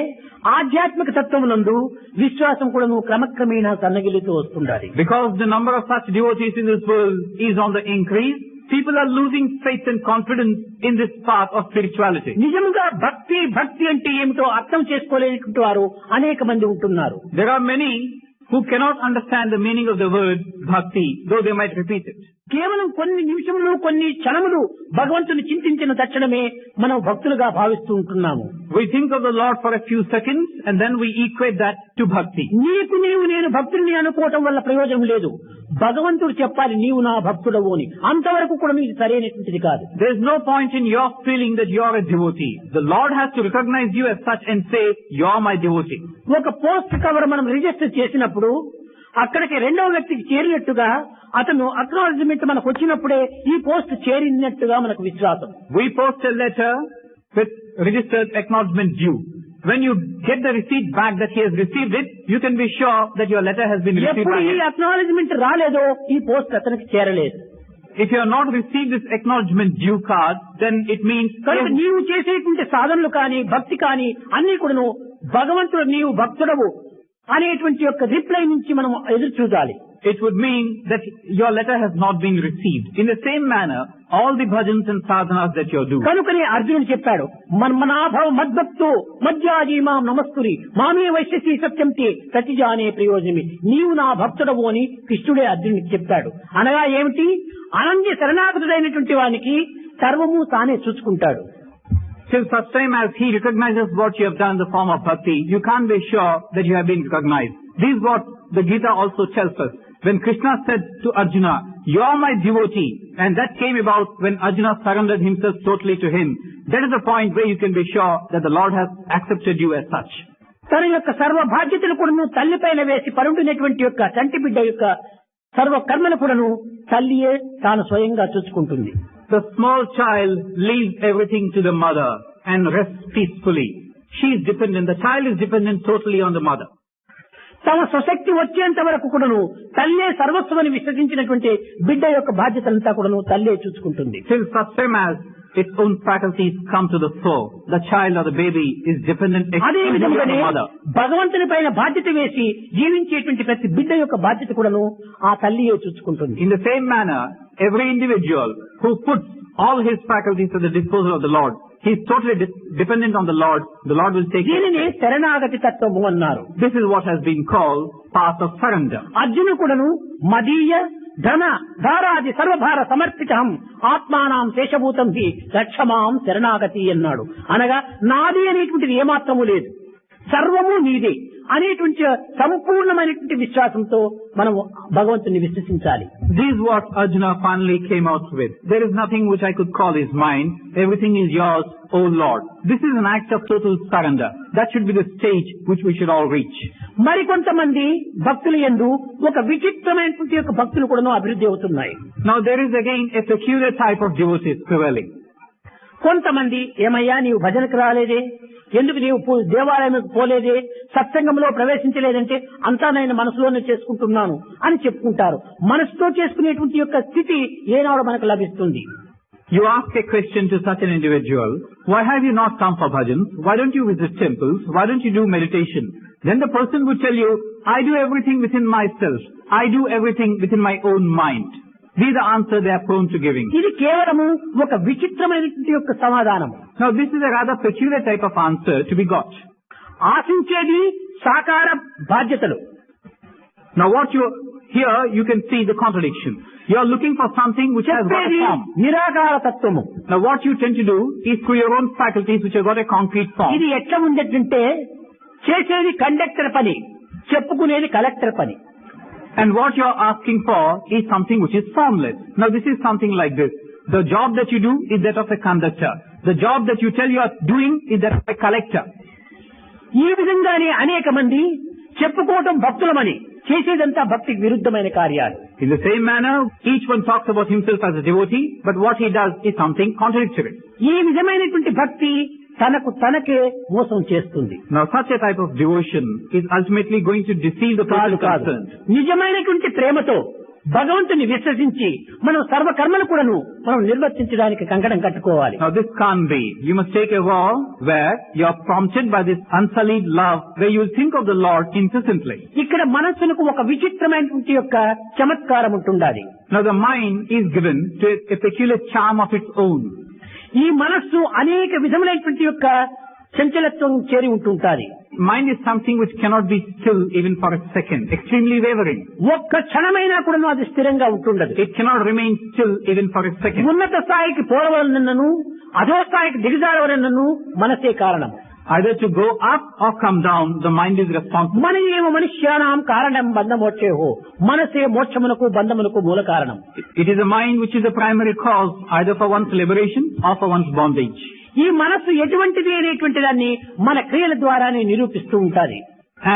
ఆధ్యాత్మిక తత్వమునందు విశ్వాసం కూడా క్రమక్రమేణా సన్నగిలుతూ వస్తుండాలి. Because the number of such devotees in this world is on the increase, people are losing faith and confidence in this path of spirituality. నిజంగా భక్తి అంటే ఏమిటో అర్థం చేసుకోలేనటువంటి వారు అనేక మంది ఉంటున్నారు. There are many who cannot understand the meaning of the word bhakti, though they might repeat it. కేవలం కొన్ని నిమిషములు కొన్ని క్షణములు భగవంతుని చింతించిన తక్షణమే మనం భక్తులుగా భావిస్తూ ఉంటున్నాము. We think of the Lord for a few seconds and then we equate that to bhakti. నేను భక్తుడిని అనుకోవటం వల్ల ప్రయోజనం లేదు. భగవంతుడు చెప్పాలి నీవు నా భక్తుడవు అని. అంతవరకు కూడా మీకు సరైనటువంటిది కాదు. There is no point in your feeling that you are a devotee. The Lord has to recognize you as such and say, you are my devotee. ఒక పోస్ట్ కవర్ మనం రిజిస్టర్ చేసినప్పుడు అక్కడికి రెండవ వ్యక్తికి చేరినట్టుగా అతను అక్నాలెడ్జ్మెంట్ మనకు వచ్చినప్పుడే ఈ పోస్ట్ చేరినట్టుగా మనకు విశ్వాసం. We post a letter with registered acknowledgement due. When you get the receipt back that he has received it, you can be sure that your letter has been received ఎప్పుడు by ఈ him. Acknowledgement రాలేదో ఈ post అతనికి చేరలేదు. If you have not received this acknowledgement due card, then it means కనుక నీవు చేసేటువంటి సాధనలు కానీ భక్తి కానీ అన్ని కూడాను భగవంతుడు నీవు భక్తుడవు అనేటువంటి యొక్క రిప్లై నుంచి మనం ఎదురు చూడాలి. it would mean that your letter has not been received. In the same manner, all the bhajans and sadhanas that you do. కనుకనే అర్జునుడు చెప్పాడు మన్మనాభవ మద్భక్తో మధ్యాజీ మాం నమస్కురి మామే వైశ్యసి సత్యంతే ప్రతిజానే ప్రయోజనమి నీవు నా భక్తుడవు అని కృష్ణుడే అర్జునుడికి చెప్పాడు. అనగా ఏమిటి? అనంత శరణాగతుడైనటువంటి వానికి సర్వము తానే చూసుకుంటాడు. Till such time as he recognizes what you have done in the form of bhakti, you can't be sure that you have been recognized. This is what the Gita also tells us. When Krishna said to Arjuna, you are my devotee, and that came about when Arjuna surrendered himself totally to him. That is the point where you can be sure that the Lord has accepted you as such. తన యొక్క సర్వ బాధ్యతలు కూడాను తల్లిపైన వేసి పరుండినటువంటి యొక్క చంటి బిడ్డ యొక్క సర్వ కర్మలు కూడాను తల్లియే తాను స్వయంగా చూసుకుంటుంది. The small child leaves everything to the mother and rests peacefully. She is dependent, the child is dependent totally on the mother. తమ స్వశక్తి వచ్చేంత వరకు కూడాను తల్లే సర్వస్వమని విశ్వసించినటువంటి బిడ్డ యొక్క బాధ్యతలంతా కూడాను తల్లే చూసుకుంటుంది. Till such time as its own faculties come to the fore, the child or the baby is dependent అదే exclusively on విధంగానే the mother. భగవంతుని పైన బాధ్యత వేసి జీవించేటువంటి ప్రతి బిడ్డ యొక్క బాధ్యత కూడాను ఆ తల్లియే చూసుకుంటుంది. In the same manner, every individual who puts all his faculties at the disposal of the Lord, he is totally dependent on the Lord will take care of దీనిని it. శరణాగతి తత్వము అన్నారు. This is what has been called path of surrender. అర్జును కూడాను మదీయ ధన ధారాది సర్వభార సమర్పితం ఆత్మానాం శేషభూతం హి రక్షమాం శరణాగతి అన్నాడు. అనగా నాది అనేటువంటిది ఏమాత్రము లేదు, సర్వము నీదే అనేటువంటి సంపూర్ణమైనటువంటి విశ్వాసంతో మనం భగవంతుని విశ్వసించాలి. This is what Arjuna finally came out with. There is nothing which I could call is mine. Everything is yours, O Lord. This is an act of total surrender. That should be the stage which we should all reach. మరికొంతమంది భక్తుల యందు ఒక విచిత్రమైనటువంటి యొక్క భక్తులు కూడా అభివృద్ధి అవుతున్నాయి. Now there is again a peculiar type of devotees prevailing. కొంతమంది ఏమయ్యా నీవు భజనకు రాలేదే, ఎందుకు నీవు దేవాలయంకు పోలేదే, సత్సంగంలో ప్రవేశించలేదంటే అంతా నేను మనసులోనే చేసుకుంటున్నాను అని చెప్పుకుంటారు. మనసుతో చేసుకునేటువంటి యొక్క స్థితి ఏనాడు మనకు లభిస్తుంది? You ask a question to such an individual, why have you not come for bhajans? Why don't you visit temples? Why don't you do meditation? Then the person would tell you, I do everything within myself. I do everything within my own mind. This is the answer they are prone to giving. ఇది కేవలము ఒక విచిత్రమైనటువంటి యొక్క సమాధానం. Now this is a rather peculiar type of answer to be got. ఆశించేది సాకార బాధ్యతలు. Now what here you can see the contradiction. You are looking for something which has got a form. నిరాకార తత్వము. Now what you tend to do is through your own faculties which have got a concrete form. ఇది ఎట్లా ఉందంటే చేసేది conductor పని, చెప్పుకునేది collector పని. And what you are asking for is something which is formless. Now this is something like this. The job that you do is that of a conductor. The job that you tell you are doing is that of a collector. ఈ విధంగానే అనేక మంది చెప్పుకోవటం భక్తులమని, చేసేదంతా భక్తికి విరుద్ధమైన కార్యాలు. In the same manner, each one talks about himself as a devotee, but what he does is something contradictory. ఈ విధమైనటువంటి భక్తి తనకు తనకే మోసం చేస్తుంది. Now such a type of devotion is ultimately going to deceive the person concerned. నిజమైనటువంటి ప్రేమతో భగవంతుని విశ్వసించి మనం సర్వకర్మలు కూడాను మనం నిర్వర్తించడానికి కంకణం కట్టుకోవాలి. Now this can't be. You must take a vow where you are prompted by this unsullied love, where you will think of the Lord incessantly. ఇక్కడ మనస్సుకు ఒక విచిత్రమైనటువంటి యొక్క చమత్కారం ఉంటుండాలి. Now the mind is given to a peculiar charm of its own. ఈ మనస్సు అనేక విధములైనటువంటి యొక్క చంచలత్వం చేరి ఉంటుంటాది. Mind is something which cannot be still even for a second, extremely wavering. ఒక్క క్షణమైనా కూడా అది స్థిరంగా ఉంటుండదు. It cannot remain still even for a second. ఉన్నత స్థాయికి పోవలనను అధో స్థాయికి దిగజారవలనను మనసే కారణం. Either to go up or come down, the mind is responsible. మన ఏమ మనుష్యానాం కారణం బంధమోక్షేహో, మనసే మోక్షమునకు బంధమునకు మూల కారణం. It is the mind which is the primary cause either for one's liberation or for one's bondage. ఈ మనస్సు ఎటువంటిది అనేటువంటి దాన్ని మన క్రియల ద్వారానే నిరూపిస్తూ ఉంటాది.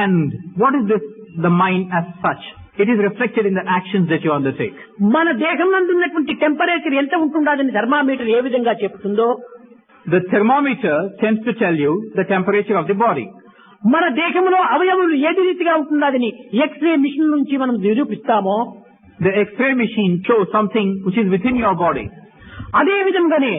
And what is this, the mind as such? It is reflected in the actions that you undertake. మన దేహం నందు ఉన్నటువంటి టెంపరేచర్ ఎంత ఉంటుందని థర్మామీటర్ ఏ విధంగా చెప్తుందో, The thermometer tends to tell you the temperature of the body. మన దేహంలో అవయవులు ఏది రీతిగా ఉంటుందని ఎక్స్రే మిషన్ నుంచి మనం నిరూపిస్తామో, The X-ray machine shows something which is within your body. అదే విధంగానే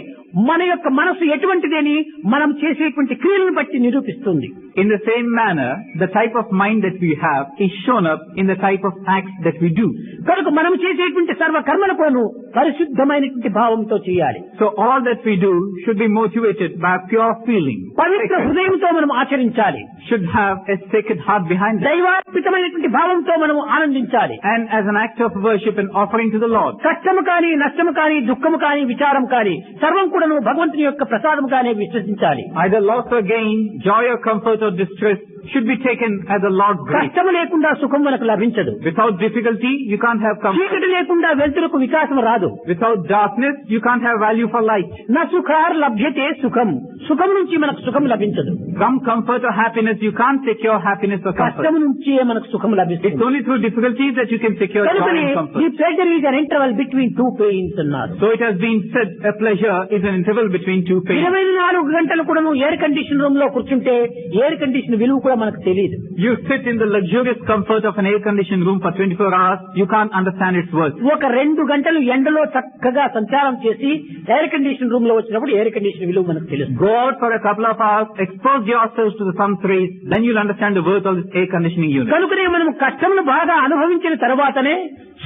మన యొక్క మనసు ఎటువంటిది అని మనం చేసేటువంటి క్రియలను బట్టి నిరూపిస్తుంది. In the same manner, the type of mind that we have is shown up in the type of acts that we do. కనుక మనం చేసేటువంటి సర్వ కర్మలను పరిశుద్ధమైనటువంటి భావంతో చేయాలి. So all that we do should be motivated by pure feeling. పవిత్ర హృదయంతో మనం ఆచరించాలి. Should have a sacred heart behind it. దైవార్పితమైనటువంటి భావంతో మనం ఆనందించాలి. And as an act of worship and offering to the Lord. కష్టము కానీ, నష్టము కానీ, దుఃఖము కానీ, విచారం కానీ సర్వం కూడా భగవంతుని యొక్క ప్రసాదముగానే విశ్వసించాలి. Either loss or gain, joy or comfort or distress should be taken as the Lord's grace. కష్టము లేకుండా సుఖం మనకు లభించదు. Without difficulty, you can't have comfort. చీకటి లేకుండా వెలుతురుకు వికాసం రాదు. Without darkness, you can't have value for light. నా సుఖార్ లభ్యతే సుఖం, సుఖం నుంచి మనకు సుఖం లభించదు. From comfort or happiness, you can't secure happiness or comfort. కష్టం నుంచే మనకు సుఖం లభిస్తుంది. It's only through difficulties that you can secure joy and ఈ comfort. Pleasure is an interval between two pains అన్నారు. So it has been said, a pleasure is an interval between two pains. 24 గంటలు కూడా air condition room లో కూర్చుంటే air condition విలువ కూడా మనకు తెలియదు. You sit in the luxurious comfort of an air-conditioned room for 24 hours, you can't understand its worth. ఒక 2 గంటలు ఎండలో చక్కగా సంచారం చేసి ఎయిర్ కండిషన్ రూమ్ లో వచ్చినప్పుడు ఎయిర్ కండిషన్ విలువ మనకు తెలుస్తుంది. Go out for a couple of hours, expose yourselves to the sun's rays, then you'll understand the worth of this air conditioning unit. కనుకనే మనం కష్టమును బాగా అనుభవించిన తర్వాతనే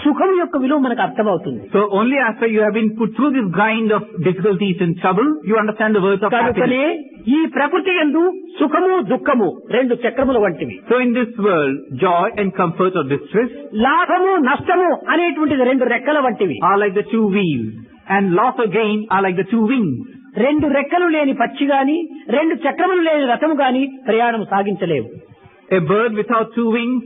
సుఖం యొక్క విలువ మనకు అర్థమవుతుంది. So only after you have been put through this grind of difficulties and trouble, you understand the worth of కనుకనే happiness. ఈ ప్రకృతి యందు సుఖము దుఃఖము 2 చక్రముల వంటివి. So in this world, joy and comfort or distress లాభము నష్టము అనేటువంటిది 2 రెక్కల వంటివి. are like the 2 wheels, and loss or gain are like the 2 wings. 2 రెక్కలు లేని పక్షి గాని, 2 చక్రములు లేని రథము గాని ప్రయాణం సాగించలేవు. A bird without 2 wings,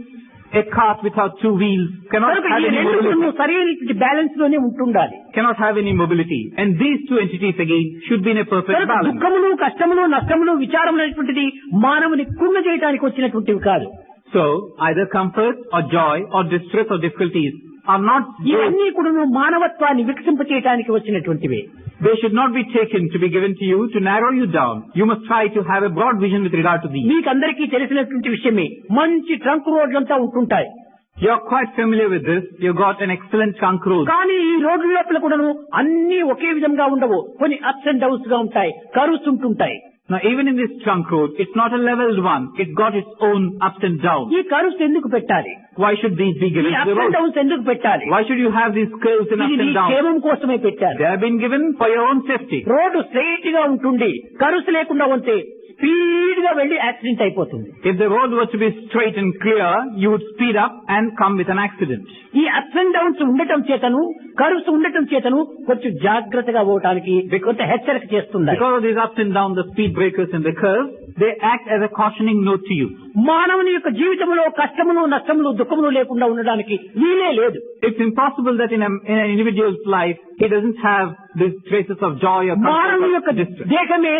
a cart without 2 wheels cannot have any mobility. సరైనటువంటి బ్యాలెన్స్ లోనే ఉంటుండాలి. Cannot have any mobility. And these 2 entities again should be in a perfect balance. దుఃఖములు, కష్టములు, నష్టములు, విచారములు అనేటువంటిది మానవుని కుంగ చేయడానికి వచ్చినటువంటివి కాదు. So either comfort or joy or distress or difficulties are not ఇవన్నీ కూడా మానవత్వాన్ని వికసింపచేయడానికి వచ్చినటువంటివే. They should not be taken to be given to you to narrow you down. You must try to have a broad vision with regard to these. మీకందరికీ తెలిసినటువంటి విషయమే, మంచి trunk రోడ్లంతా ఉంటుంటాయి. You're quite familiar with this. You've got an excellent trunk road. కానీ ఈ రోడ్ల లోపల కూడాను అన్ని ఒకే విధంగా ఉండవు. కొన్ని అప్స్ అండ్ డౌన్స్ గా ఉంటాయి, కర్వ్స్ ఉంటుంటాయి. Now even in this trunk road, it's not a leveled one. It's got its own ups and downs. ఈ కర్వ్స్ ఎందుకు పెట్టాలి? Why should these be given ఈ to the ups and road? Downs ఎందుకు పెట్టాలి? Why should you have these curves and ups ఇది and downs? క్షేమం కోసమే పెట్టారు. They have been given for your own safety. Road straight గా ఉంటుండి curves లేకుండా ఉంటే స్పీడ్ గా వెళ్లి యాక్సిడెంట్ అయిపోతుంది. If the road were to be straight and clear, you would speed up and come with an accident. ఈ ups and downs ఉండటం చేతను, curves ఉండటం చేతను కొంచెం జాగ్రత్తగా పోవటానికి కొంత హెచ్చరిక చేస్తుంది. Because of these ups and downs, the speed breakers and the curves, they act as a cautioning note to you. మానవుని యొక్క జీవితంలో కష్టములు, నష్టములు, దుఃఖములు లేకుండా ఉండడానికి వీలే లేదు. It's impossible that in an individual's life, he doesn't have these traces of joy or మానవుని comfort యొక్క or distress. దేహమే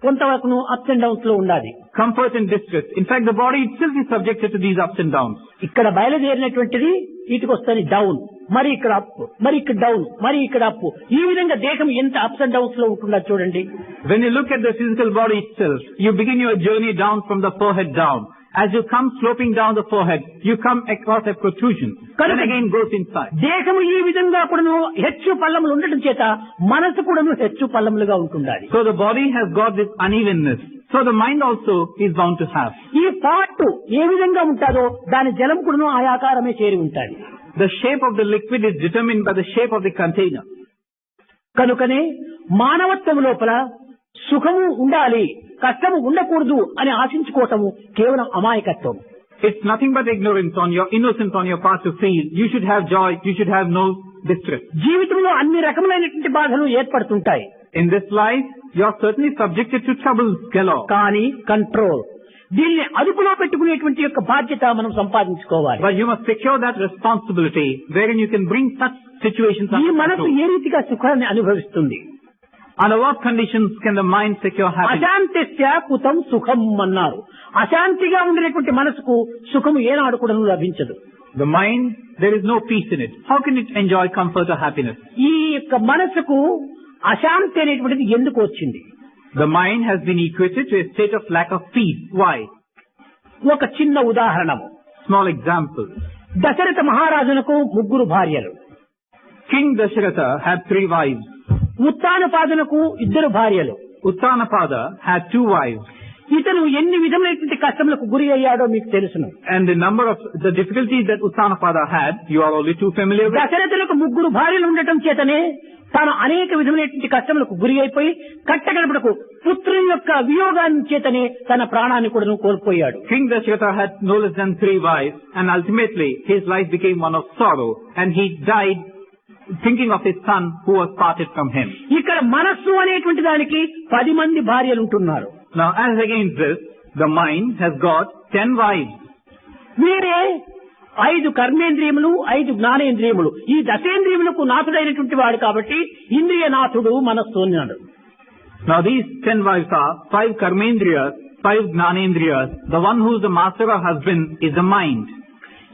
కొంతవరకు అప్స్ అండ్ డౌన్స్ లో ఉండాలి. Comfort and distress. In fact, the body itself is subjected to these ups and downs. ఇక్కడ బయలుదేరినటువంటిది ఇటుకు వస్తుంది down, మరి ఇక్కడ అప్, మరి ఇక్కడ డౌన్, మరి ఇక్కడ అప్. ఈ విధంగా దేహం ఎంత అప్స్ అండ్ డౌన్స్ లో ఉంటుందో చూడండి. When you look at the physical body itself, you begin your journey down from the forehead down. As you come sloping down the forehead, you come across a protrusion. Then again goes inside. దేహము ఈ విధంగా కూడాను హెచ్చు పల్లములు ఉండటం చేత మనసు కూడాను హెచ్చు పల్లములుగా ఉంటుండాలి. So the body has got this unevenness. So the mind also is bound to have. ఈ పార్ట్ ఏ విధంగా ఉంటుందో దాని జలం కూడాను ఆ ఆకారమే చేరి ఉంటాయి. The shape of the liquid is determined by the shape of the container. కనుకనే మానవత్వం లోపల సుఖము ఉండాలి, కష్టము ఉండకూడదు అని ఆశించుకోవటము కేవలం అమాయకత్వం. It's nothing but ignorance on your innocence on your part to feel you should have joy, you should have no distress. జీవితంలో అన్ని రకములైనటువంటి బాధలు ఏర్పడుతుంటాయి. In this life, you are certainly subjected to troubles galore. కానీ control, దీన్ని అదుపులో పెట్టుకునేటువంటి యొక్క బాధ్యత మనం సంపాదించుకోవాలి. But you must secure that responsibility wherein you can bring such situations ఈ under మనసు control. ఏ రీతిగా సుఖాన్ని అనుభవిస్తుంది? Under what conditions can the mind secure happiness? అశాంతిస్య కుతం సుఖం అన్నారు. అశాంతిగా ఉండేటువంటి మనసుకు సుఖము ఏనాడు కూడా లభించదు. The mind, there is no peace in it. How can it enjoy comfort or happiness? ఈ యొక్క మనసుకు అశాంతి అనేటువంటిది ఎందుకు వచ్చింది? The mind has been equated to a state of lack of peace. Why? ఒక చిన్న ఉదాహరణము. Small example. దశరథ మహారాజునకు ముగ్గురు భార్యలు. King Dasharatha had 3 wives. ఉత్తానపాదునకు 2 భార్యలు. Uttanapada had 2 wives. ఇతను ఎన్ని విధములైనటువంటి కష్టములకు గురి అయ్యాడో మీకు తెలుసును. And the number of the difficulties that Uttanapada had, you are only too familiar with. దశరథులకు 3 భార్యలు ఉండటం చేతనే తాను అనేక విధములైనటువంటి కష్టములకు గురి అయిపోయి కట్టగడపడకు పుత్రుని యొక్క వియోగాన్ని చేతనే తన ప్రాణాన్ని కూడా కోల్పోయాడు. King Dasharatha had no less than 3 wives, and ultimately his life became one of sorrow, and he died thinking of his son who was parted from him. ఇక్కడ మనస్సు అనేటువంటి దానికి 10 మంది భార్యలు ఉంటున్నారు. Now, as against this, the mind has got 10 wives. వీరే 5 కర్మేంద్రియములు, 5 జ్ఞానేంద్రియములు. ఈ దశేంద్రియములకు నాథుడైనటువంటి వాడు కాబట్టి ఇంద్రియనాథుడు మనస్సు అన్నాడు. Now, these 10 wives are 5 karmendriyas, 5 gnanendriyas. The one who is the master or husband is the mind.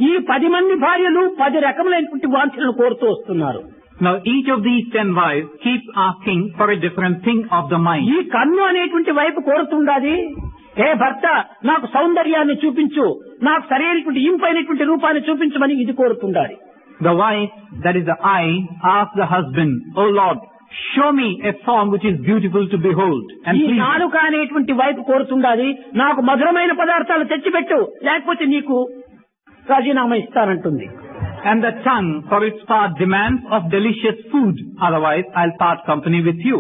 ఈ 10 మంది భార్యలు 10 రకములైనటువంటి వాంఛలను కోరుతూ వస్తున్నారు. Now, each of these 10 wives keeps asking for a different thing of the mind. ఈ కన్ను అనేటువంటి వైపు కోరుతుండాది, ఏ భర్త నాకు సౌందర్యాన్ని చూపించు, నాకు సరైనటువంటి ఇంపైనటువంటి రూపాన్ని చూపించమని ఇది కోరుతుండాలి. The wife, that is the eye, asks the husband, "Oh Lord, show me a form which is beautiful to behold." And ఈ please, నాలుక అనేటువంటి వైపు కోరుతుండాది, నాకు మధురమైన పదార్థాలు తెచ్చిపెట్టు, లేకపోతే నీకు రాజీనామా ఇస్తానంటుంది. and the tongue, for its part, demands of delicious food. Otherwise, I'll part company with you.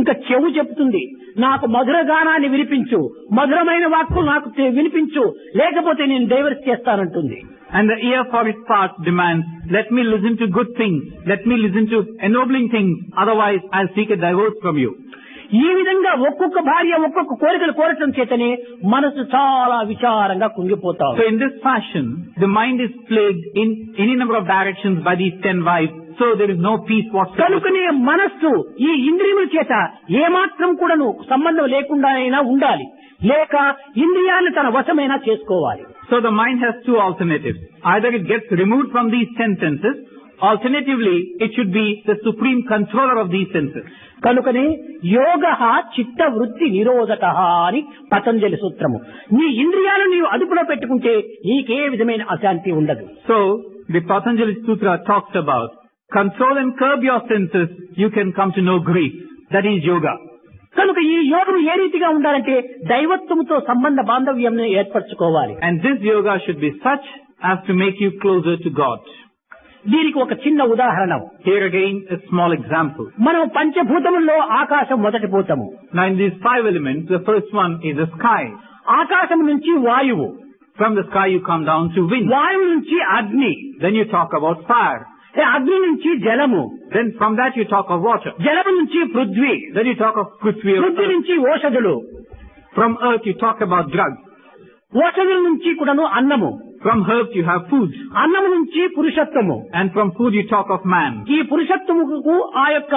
ఇంకా చెవు చెప్తుంది, నాకు మధుర గానాన్ని వినిపించు, మధురమైన వాక్కు నాకు వినిపించు, లేకపోతే నేను divorce చేస్తానంటుంది. And the ear, for its part, demands, let me listen to good things, let me listen to ennobling things, otherwise I'll seek a divorce from you. ఈ విధంగా ఒక్కొక్క భార్య ఒక్కొక్క కోరికలు కోరటం చేతనే మనసు చాలా విచారంగా కుంగిపోతాం. So in this fashion, the mind is plagued in any number of directions by these 10 wives, so there is no peace whatsoever. కనుకనే మనస్సు ఈ ఇంద్రియముల చేత ఏమాత్రం కూడాను సంబంధం లేకుండానైనా ఉండాలి, లేక ఇంద్రియాన్ని తన వశమైనా చేసుకోవాలి. So the mind has 2 alternatives. Either it gets removed from these 10 senses, alternatively it should be the supreme controller of these senses. కనుకనే యోగః చిత్త వృత్తి నిరోధకః అని పతంజలి సూత్రము. నీ ఇంద్రియాలను నీవు అదుపులో పెట్టుకుంటే నీకే విధమైన అశాంతి ఉండదు. So the Patanjali Sutra talks about control and curb your senses, you can come to know grief. That is yoga. కనుక ఈ యోగం ఏ రీతిగా ఉండాలంటే దైవత్వముతో సంబంధ బాంధవ్యం ఏర్పరచుకోవాలి. And this yoga should be such as to make you closer to God. దీనికి ఒక చిన్న ఉదాహరణ. Here again a small example. మనం పంచభూతముల్లో ఆకాశం మొదటి భూతము. Now in these 5 elements, the first one is the sky. ఆకాశం నుంచి వాయువు, From the sky you come down to wind. వాయువు నుంచి అగ్ని, Then you talk about fire. అగ్ని నుంచి జలము, Then from that you talk of water. జలము నుంచి Prithvi, Then you talk of Prithvi. Prithvi నుంచి ఓషధులు, From earth you talk about drugs. ఓషధుల నుంచి కూడాను అన్నము, From earth you have food. అన్నము నుంచి పురుషత్వము, And from food you talk of man. ఈ పురుషత్వముకు ఆ యొక్క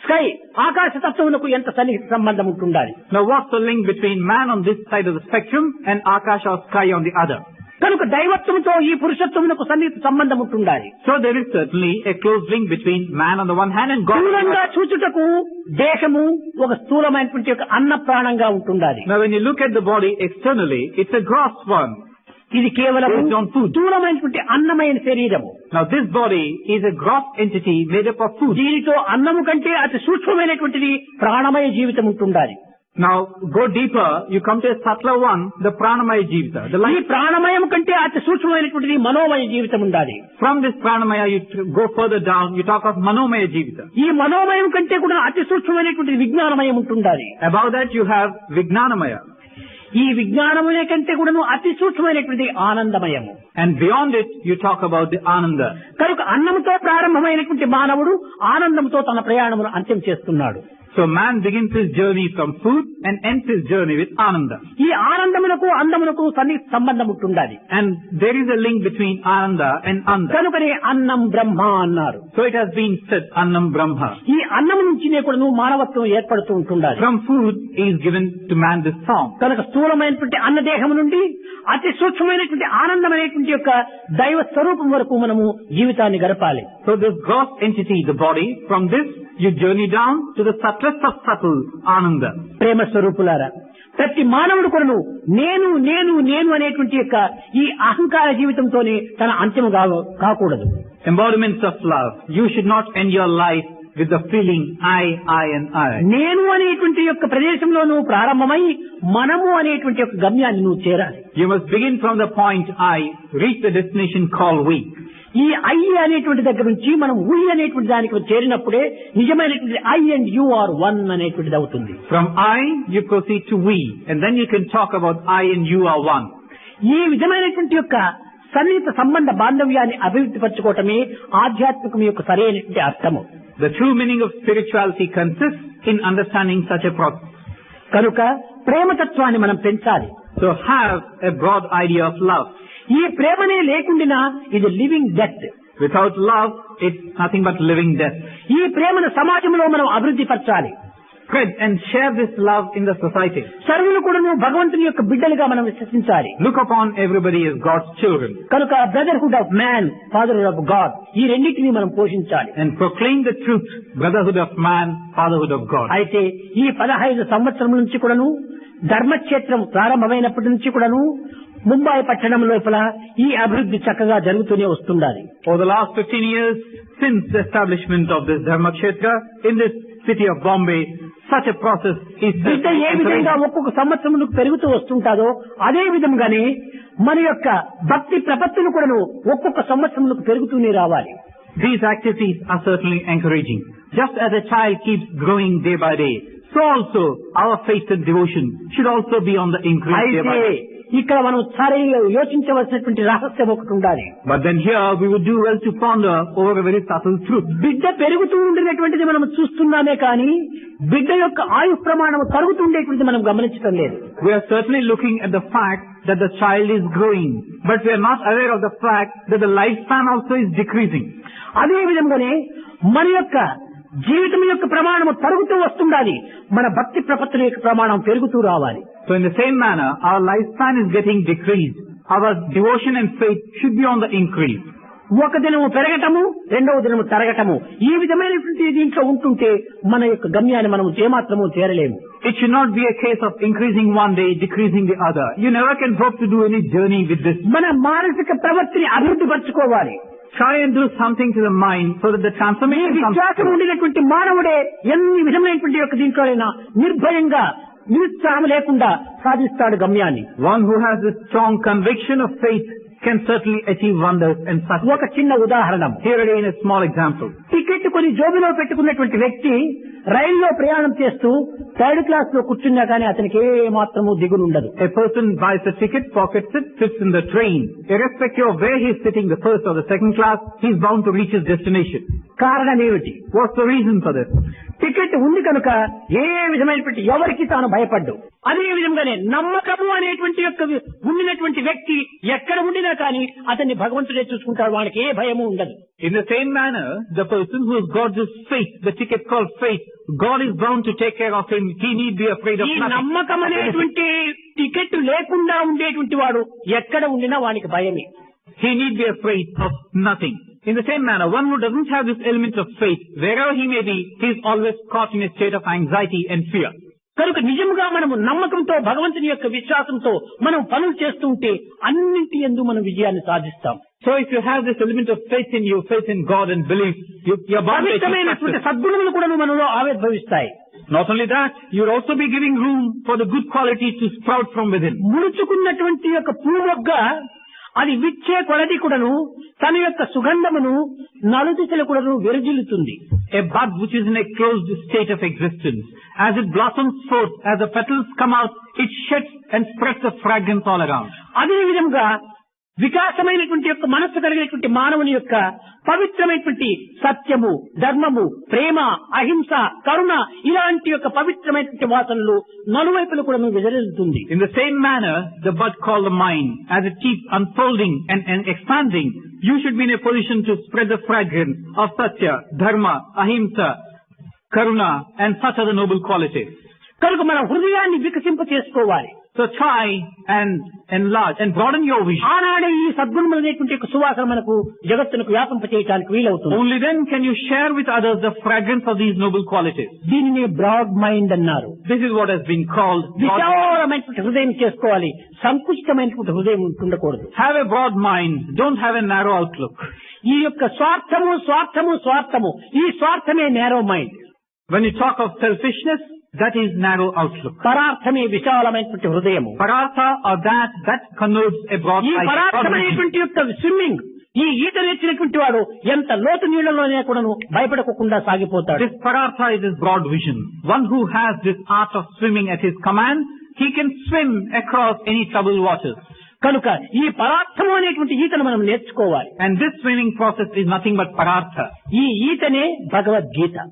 స్కై ఆకాశ తత్వమునకు ఎంత సన్నిహిత సంబంధం ఉంటుండాలి. Now what's the link between man on this side of the spectrum and Akash or sky on the other? కనుక దైవత్వముతో ఈ పురుషత్వమునకు సన్నిహిత సంబంధం ఉంటుండాలి. So there is certainly a close link between man on the one hand and God. స్థూలంగా చూచుటకు దేహము ఒక స్థూలమైనటువంటి ఒక అన్న ప్రాణంగా ఉంటుండాలి. Now when you look at the body externally, it's a gross one. ఇది కేవలం Based on food. స్థూలమైనటువంటి అన్నమైన శరీరము. Now this body is a gross entity made up of food. దీనితో అన్నము కంటే అతి సూక్ష్మమైనటువంటిది ప్రాణమయ జీవితం ఉంటుండాలి. Now go deeper, you come to a subtler one, the pranamaya jivita. The ఈ life ప్రాణమయం కంటే అతి సూక్ష్మమైనటువంటిది మనోమయ జీవితం ఉండాలి. from this pranamaya, you go further down, you talk of manomaya jivita. ఈ మనోమయం కంటే కూడా అతి సూక్ష్మమైనటువంటిది విజ్ఞానమయం ఉంటుండాలి. Above that you have vignanamaya. ఈ విజ్ఞానమయ కంటే కూడాను అతి సూక్ష్మమైనటువంటి ఆనందమయము. And beyond it, you talk about the ananda. కనుక అన్నముతో ప్రారంభమైనటువంటి మానవుడు ఆనందంతో తన ప్రయాణమును అంత్యం చేస్తున్నాడు. So man begins his journey from food and ends his journey with ananda. ఈ ఆనందమునకు అందమునకు సన్నిహిత సంబంధం ఉంటుండాలి. And there is a link between ananda and anda. కనుకనే అన్నం బ్రహ్మ అన్నారు. So it has been said, annam brahma. ఈ అన్నం నుంచినే కూడాను మానవత్వం ఏర్పడుతూ ఉంటుండాలి. From food is given to man this song. కనుక స్థూలమైనటువంటి అన్న దేహం నుండి అతి సూక్ష్మమైనటువంటి ఆనందమైనటువంటి యొక్క దైవ స్వరూపం వరకు మనము జీవితాన్ని గడపాలి. So this gross entity, the body, from this you journey down to the subtlest of subtle ananda. ప్రేమ స్వరూపులారా, ప్రతి మానవుడు కొరకు నేను నేను నేను అనేటువంటి యొక్క ఈ అహంకార జీవితంతోనే తన అంత్యము కాకూడదు. Embodiments of love. You should not end your life with the feeling I and I. నేను అనేటువంటి యొక్క ప్రదేశంలోనూ ప్రారంభమై మనము అనేటువంటి యొక్క గమ్యాన్ని నువ్వు చేరాలి. You must begin from the point I, reach the destination called we. ఈ ఐ అనేటువంటి దగ్గర నుంచి మనం ఉయ్ అనేటువంటి దానికి చేరినప్పుడే నిజమైనటువంటి I and you are one అనేటువంటిది అవుతుంది. From I, you proceed to we, and then you can talk about I and you are one. ఈ విధమైనటువంటి యొక్క సన్నిహిత సంబంధ బాంధవ్యాన్ని అభివృద్ధి పరచుకోవటమే ఆధ్యాత్మికం యొక్క సరైనటువంటి అర్థము. The true meaning of spirituality consists in understanding such a process. కనుక ప్రేమతత్వాన్ని మనం పెంచాలి. So have a broad idea of love. ఈ ప్రేమనే లేకుండా ఇది living death. Without love, it's nothing but living death. ఈ ప్రేమను సమాజంలో మనం అభివృద్ధి పరచాలి. Spread and share this love in the society. సర్వులు కూడా భగవంతుని యొక్క బిడ్డలుగా మనం విశ్వసించాలి. Look upon everybody as God's children. కనుక brotherhood of man, fatherhood of God, ఈ రెండింటిని మనం పోషించాలి. And proclaim the truth, brotherhood of man, fatherhood of God. అయితే ఈ 15 సంవత్సరం నుంచి కూడాను ధర్మక్షేత్రం ప్రారంభమైనప్పటి నుంచి కూడాను ముంబై పట్టణం లోపల ఈ అభివృద్ధి చక్కగా జరుగుతూనే వస్తుండాలి. For the last 15 years since the establishment of this Dharma Kshetra in this city of Bombay, such a process is బిడ్డ ఏ విధంగా ఒక్కొక్క సంవత్సరం పెరుగుతూ వస్తుంటాదో అదే విధంగానే మన యొక్క భక్తి ప్రపత్తులు కూడాను ఒక్కొక్క సంవత్సరం పెరుగుతూనే రావాలి. These activities are certainly encouraging. Just as a child keeps growing day by day, so also our faith and devotion should also be on the increase day by అయితే day. ఇక్కడ మనం సరైన యోచించవలసినటువంటి రహస్యం ఒకటి ఉండాలి. But then here we would do well to ponder over a very subtle truth. బిడ్డ పెరుగుతూ ఉండినటువంటిది మనం చూస్తున్నామే కానీ బిడ్డ యొక్క ఆయు ప్రమాణం తరుగుతుండేటువంటిది మనం గమనించడం లేదు. We are certainly looking at the fact that the child is growing, but we are not aware of the fact that the lifespan also is decreasing. అదే విధంగానే మన యొక్క జీవితం యొక్క ప్రమాణం తరుగుతూ వస్తుండాలి, మన భక్తి ప్రపత్తుల యొక్క ప్రమాణం పెరుగుతూ రావాలి. So in the same manner, our lifespan is getting decreased. Our devotion and faith should be on the increase. ఒక దినము పెరగటము, రెండవ దినము తరగటము, ఈ విధమైనటువంటి దీంట్లో ఉంటుంటే మన యొక్క గమ్యాన్ని మనం ఏమాత్రము చేరలేము. It should not be a case of increasing one day, decreasing the other. You never can hope to do any journey with this. మన మానసిక ప్రవృత్తిని అభివృద్ధి పరచుకోవాలి. Try and do something to the mind so that the transformation comes. విశ్వాసం ఉండినటువంటి మానవుడే ఎన్ని విధమైనటువంటి యొక్క దీంట్లోనైనా నిర్భయంగా నిరుత్సాహం లేకుండా సాధిస్తాడు గమ్యాన్ని. One who has a strong conviction of faith can certainly achieve wonders and success. ఒక చిన్న ఉదాహరణ. Here again a small example. Ticket కొని జోబులో పెట్టుకున్నటువంటి వ్యక్తి రైల్లో ప్రయాణం చేస్తూ 3rd క్లాస్ లో కూర్చున్నా కానీ అతనికి ఏ మాత్రము దిగులు ఉండదు. A person buys a ticket, pockets it, sits in the train. Irrespective of where he is sitting, the 1st or the 2nd class, he is bound to reach his destination. కారణం ఏమిటి? What's the reason for this? Ticket ఉంది కనుక ఏ విధమైనటువంటి ఎవరికి తాను భయపడ్డు. అదే విధంగానే నమ్మకము అనేటువంటి యొక్క ఉండినటువంటి వ్యక్తి ఎక్కడ ఉండినా కానీ అతన్ని భగవంతుడే చూసుకుంటాడు, వాడికి ఏ భయము ఉండదు. In the same manner, the person who has got this faith, the ticket called faith, God is bound to take care of him. He need be afraid of ఈ nothing. నమ్మకం అనేటువంటి టికెట్ లేకుండా ఉండేటువంటి వాడు ఎక్కడ ఉండినా వానికి భయమే. He need be afraid of nothing. In the same manner, one who doesn't have this element of faith, wherever he may be, he is always caught in a state of anxiety and fear. కనుక నిజంగా మనము నమ్మకంతో భగవంతుని యొక్క విశ్వాసంతో మనం పనులు చేస్తుంటే అన్నింటి యందు మనం విజయాన్ని సాధిస్తాం. So if you have this element of faith in you, faith in God and belief, you're bound to achieve పవిత్రమైనటువంటి success. సద్గుణములు కూడా మనలో ఆవిర్భవిస్తాయి. Not only that, you'll also be giving room for the good qualities to sprout from within. ముడుచుకున్నటువంటి యొక్క పూవొగ్గ అది విచ్చే కొలది కూడాను తన యొక్క సుగంధమును నలుదిశలు కూడాను వెరజిల్లుతుంది. A bud which is in a closed state of existence, as it blossoms forth, as the petals come out, it sheds and spreads the fragrance all around. అదే విధంగా వికాసమైనటువంటి యొక్క మనస్సు కలిగినటువంటి మానవుని యొక్క పవిత్రమైనటువంటి సత్యము, ధర్మము, ప్రేమ, అహింస, కరుణ ఇలాంటి యొక్క పవిత్రమైనటువంటి వాసనలు నలువైపులు కూడా విజరిల్లుతుంది. In the same manner, the bud called the mind, as it keeps unfolding and expanding, you should be in a position to spread the fragrance of satya, dharma, ahimsa, karuna and such other noble qualities. కనుక మన హృదయాన్ని వికసింప చేసుకోవాలి. So try and enlarge and broaden your vision. ఆనాడే ఈ సద్గుణములు అనేటువంటి యొక్క సువాసన మనకు జగత్తునకు వ్యాపింప చేయడానికి వీలవుతుంది. Only then can you share with others the fragrance of these noble qualities. దీనిని బ్రాడ్ మైండ్ అన్నారు. This is what has been called broad mind. విశాలమైనటువంటి హృదయం చేసుకోవాలి, సంకుచితమైనటువంటి హృదయం ఉండకూడదు. Have a broad mind, don't have a narrow outlook. ఈ యొక్క స్వార్థము స్వార్థము స్వార్థము ఈ స్వార్థమే narrow mind. When you talk of selfishness, that is narrow outlook. పరార్థమే విశాలమైనటువంటి హృదయము. Parartha or that connotes a broad ఈ sight. పరార్థమైనటువంటి యొక్క స్విమ్మింగ్, ఈ ఈత నేర్చినటువంటి వాడు ఎంత లోతు నీళ్లలోనే కూడాను భయపడకుండా సాగిపోతాడు. This parartha is his broad vision. One who has this art of swimming at his command, he can swim across any troubled waters. కనుక ఈ పరార్థము అనేటువంటి ఈతను మనం నేర్చుకోవాలి. And this swimming process is nothing but parartha. ఈ ఈతనే Bhagavad Gita.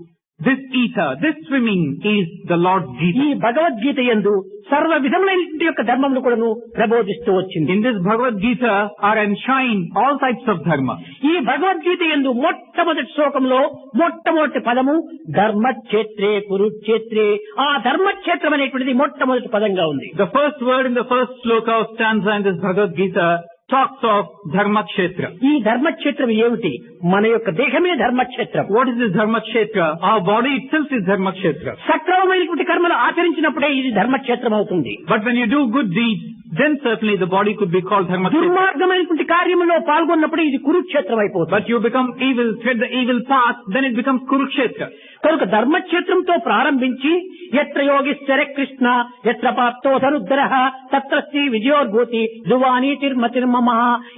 This ether, this swimming is the Lord's ఈ Gita. Bhagavad Gita యందు సర్వ విధములైనటువంటి యొక్క ధర్మములు కూడాను ప్రబోధిస్తూ వచ్చింది. In this Bhagavad Gita are enshrined all types of dharma. ఈ భగవద్గీత యందు మొట్టమొదటి శ్లోకంలో మొట్టమొదటి పదము ధర్మక్షేత్రే కురుక్షేత్రే. ఆ ధర్మక్షేత్రం అనేటువంటిది మొట్టమొదటి పదంగా ఉంది. The first word in the first sloka of stanza in this Bhagavad Gita talks of dharma kshetra. ఈ ధర్మక్షేత్రం ఏమిటి? మన యొక్క దేహమే Dharmakshetram. What is this dharma kshetra? Our body itself is dharma kshetra. సక్రమమైనటువంటి కర్మలు ఆచరించినప్పుడే ఇది ధర్మక్షేత్రం అవుతుంది. But when you do good deeds, then certainly the body could be called dharma kshetra. దుర్మార్గమైనటువంటి కార్యములో పాల్గొన్నప్పుడు ఇది కురుక్షేత్రం అయిపోతుంది. But you become evil, tread the evil path, then it becomes kurukshetra. కనుక ధర్మక్షేత్రంతో ప్రారంభించి ఎత్ర యోగీశ్వర కృష్ణ ఎత్ర పార్థో ధనుద్ధరః తత్ర శ్రీ విజయోర్భూతి ధ్రువానీతిర్మతిర్మమ.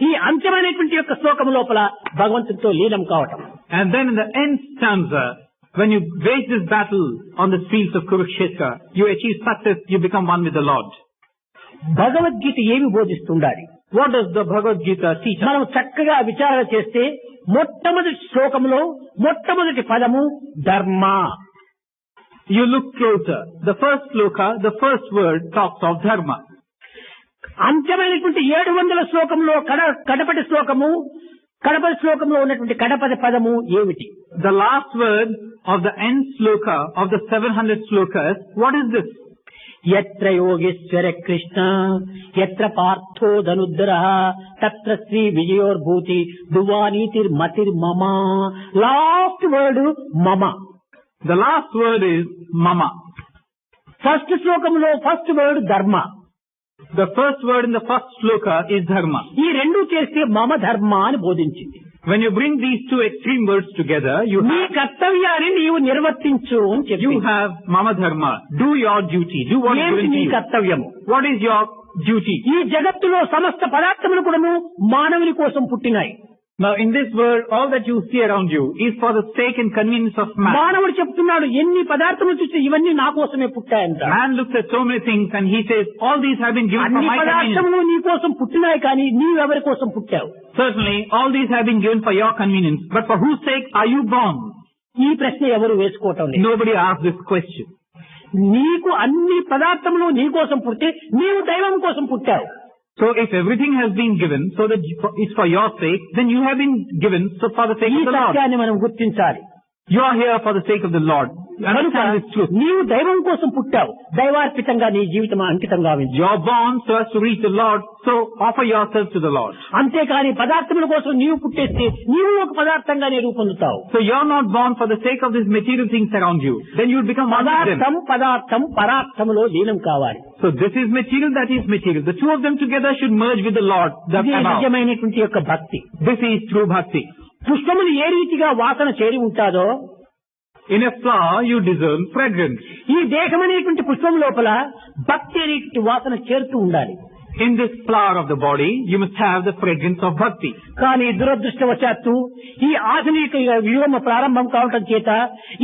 ఈ అంత్యమైనటువంటి యొక్క శ్లోకం లోపల భగవంతుడితో లీనం కావటం. And then in the end stanza, when you wage this battle on the fields of Kurukshetra, you achieve success, you become one with the Lord. Bhagavad Gita ఏమి బోధిస్తుండాలి? What does the Bhagavad Gita teach us? మనం చక్కగా విచారణ చేస్తే మొట్టమొదటి శ్లోకంలో మొట్టమొదటి పదము ధర్మ. You look closer. The first sloka, the first word talks of dharma. అంత్యమైనటువంటి 700 శ్లోకంలో కడపటి శ్లోకంలో ఉన్నటువంటి కడపటి పదము ఏమిటి? The last word of the end sloka of the 700 slokas, what is this? ఎత్ర యోగేశ్వర కృష్ణ ఎత్ర పార్థో ధనుద్ధరః తత్ర శ్రీ విజయోర్భూతి ధ్రువానీతిర్మతిర్మమ. లాస్ట్ వర్డ్ మమ. The last word is mama. First శ్లోకంలో ఫస్ట్ వర్డ్ ధర్మ. The first word in the first sloka is dharma. ఈ రెండు చేస్తే మమ ధర్మ అని బోధించింది. When you bring these two extreme words together, నీ కర్తవ్యాన్ని నీవు నిర్వర్తించు అని చెప్పి. you have mama dharma. Do your duty. Do what is ఏమిటి given to నీ you. కర్తవ్యము? What is your duty? ఈ జగత్తులో సమస్త పదార్థములు కూడాను మానవుని కోసం పుట్టినాయి. Now in this world, all that you see around you is for the sake and convenience of man. మానవుడు చెప్తున్నాడు ఎన్ని పదార్థములు చూస్తే ఇవన్నీ నా కోసమే పుట్టాయంట. Man looks at so many things and he says, all these have been given for అన్ని my convenience. పదార్థములు నీ కోసం పుట్టినాయి కానీ నీవెవరి కోసం పుట్టావు? Certainly, all these have been given for your convenience. But for whose sake are you born? ఈ ప్రశ్న ఎవరు వేసుకోవటం లేదు. Nobody asks this question. నీకు అన్ని పదార్థములు నీ కోసం పుట్టే నీవు దైవం కోసం పుట్టావు. So if everything has been given so that it's for your sake, then you have been given so for the sake ఈ of the Lord. సత్యాన్ని మనం గుర్తించాలి. You are here for the sake of the Lord. కనుక Understand this truth. నీవు దైవం కోసం పుట్టావు. దైవార్పితంగా నీ జీవితం అంకితం గావించు. You are born so as to reach the Lord, so offer yourself to the Lord. అంతేకాని పదార్థముల కోసం నీవు పుట్టేస్తే నీవు ఒక పదార్థంగానే రూపొందుతావు. So you are not born for the sake of these material things around you. Then you will become one of them. పదార్థం పరార్థములో లీనం కావాలి. So this is material, that is material. The two of them together should merge with the Lord. ఇది నిజమైనటువంటి యొక్క భక్తి. This is true bhakti. పుష్పములు ఏ రీతిగా వాసన చేరి ఉంటాదో In a flower, you discern fragrance. ఈ దేహం అనేటువంటి పుష్పం లోపల భక్తి అనేటువంటి వాసన చేరుతూ ఉండాలి. In this flower of the body, you must have the fragrance of bhakti. కానీ దురదృష్టవశాత్తు ఈ ఆధునిక యుగం ప్రారంభం కావటం చేత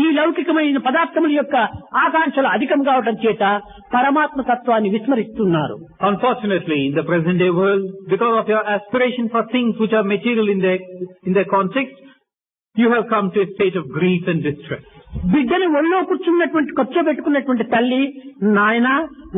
ఈ లౌకికమైన పదార్థముల యొక్క ఆకాంక్షలు అధికం కావటం చేత పరమాత్మ తత్వాన్ని విస్మరిస్తున్నారు. Unfortunately, in the present day world, because of your aspiration for things which are material in their context, you have come to a state of grief and distress. బిడ్డని ఒళ్ళో కూర్చోబెట్టుకున్నటువంటి తల్లి నాయన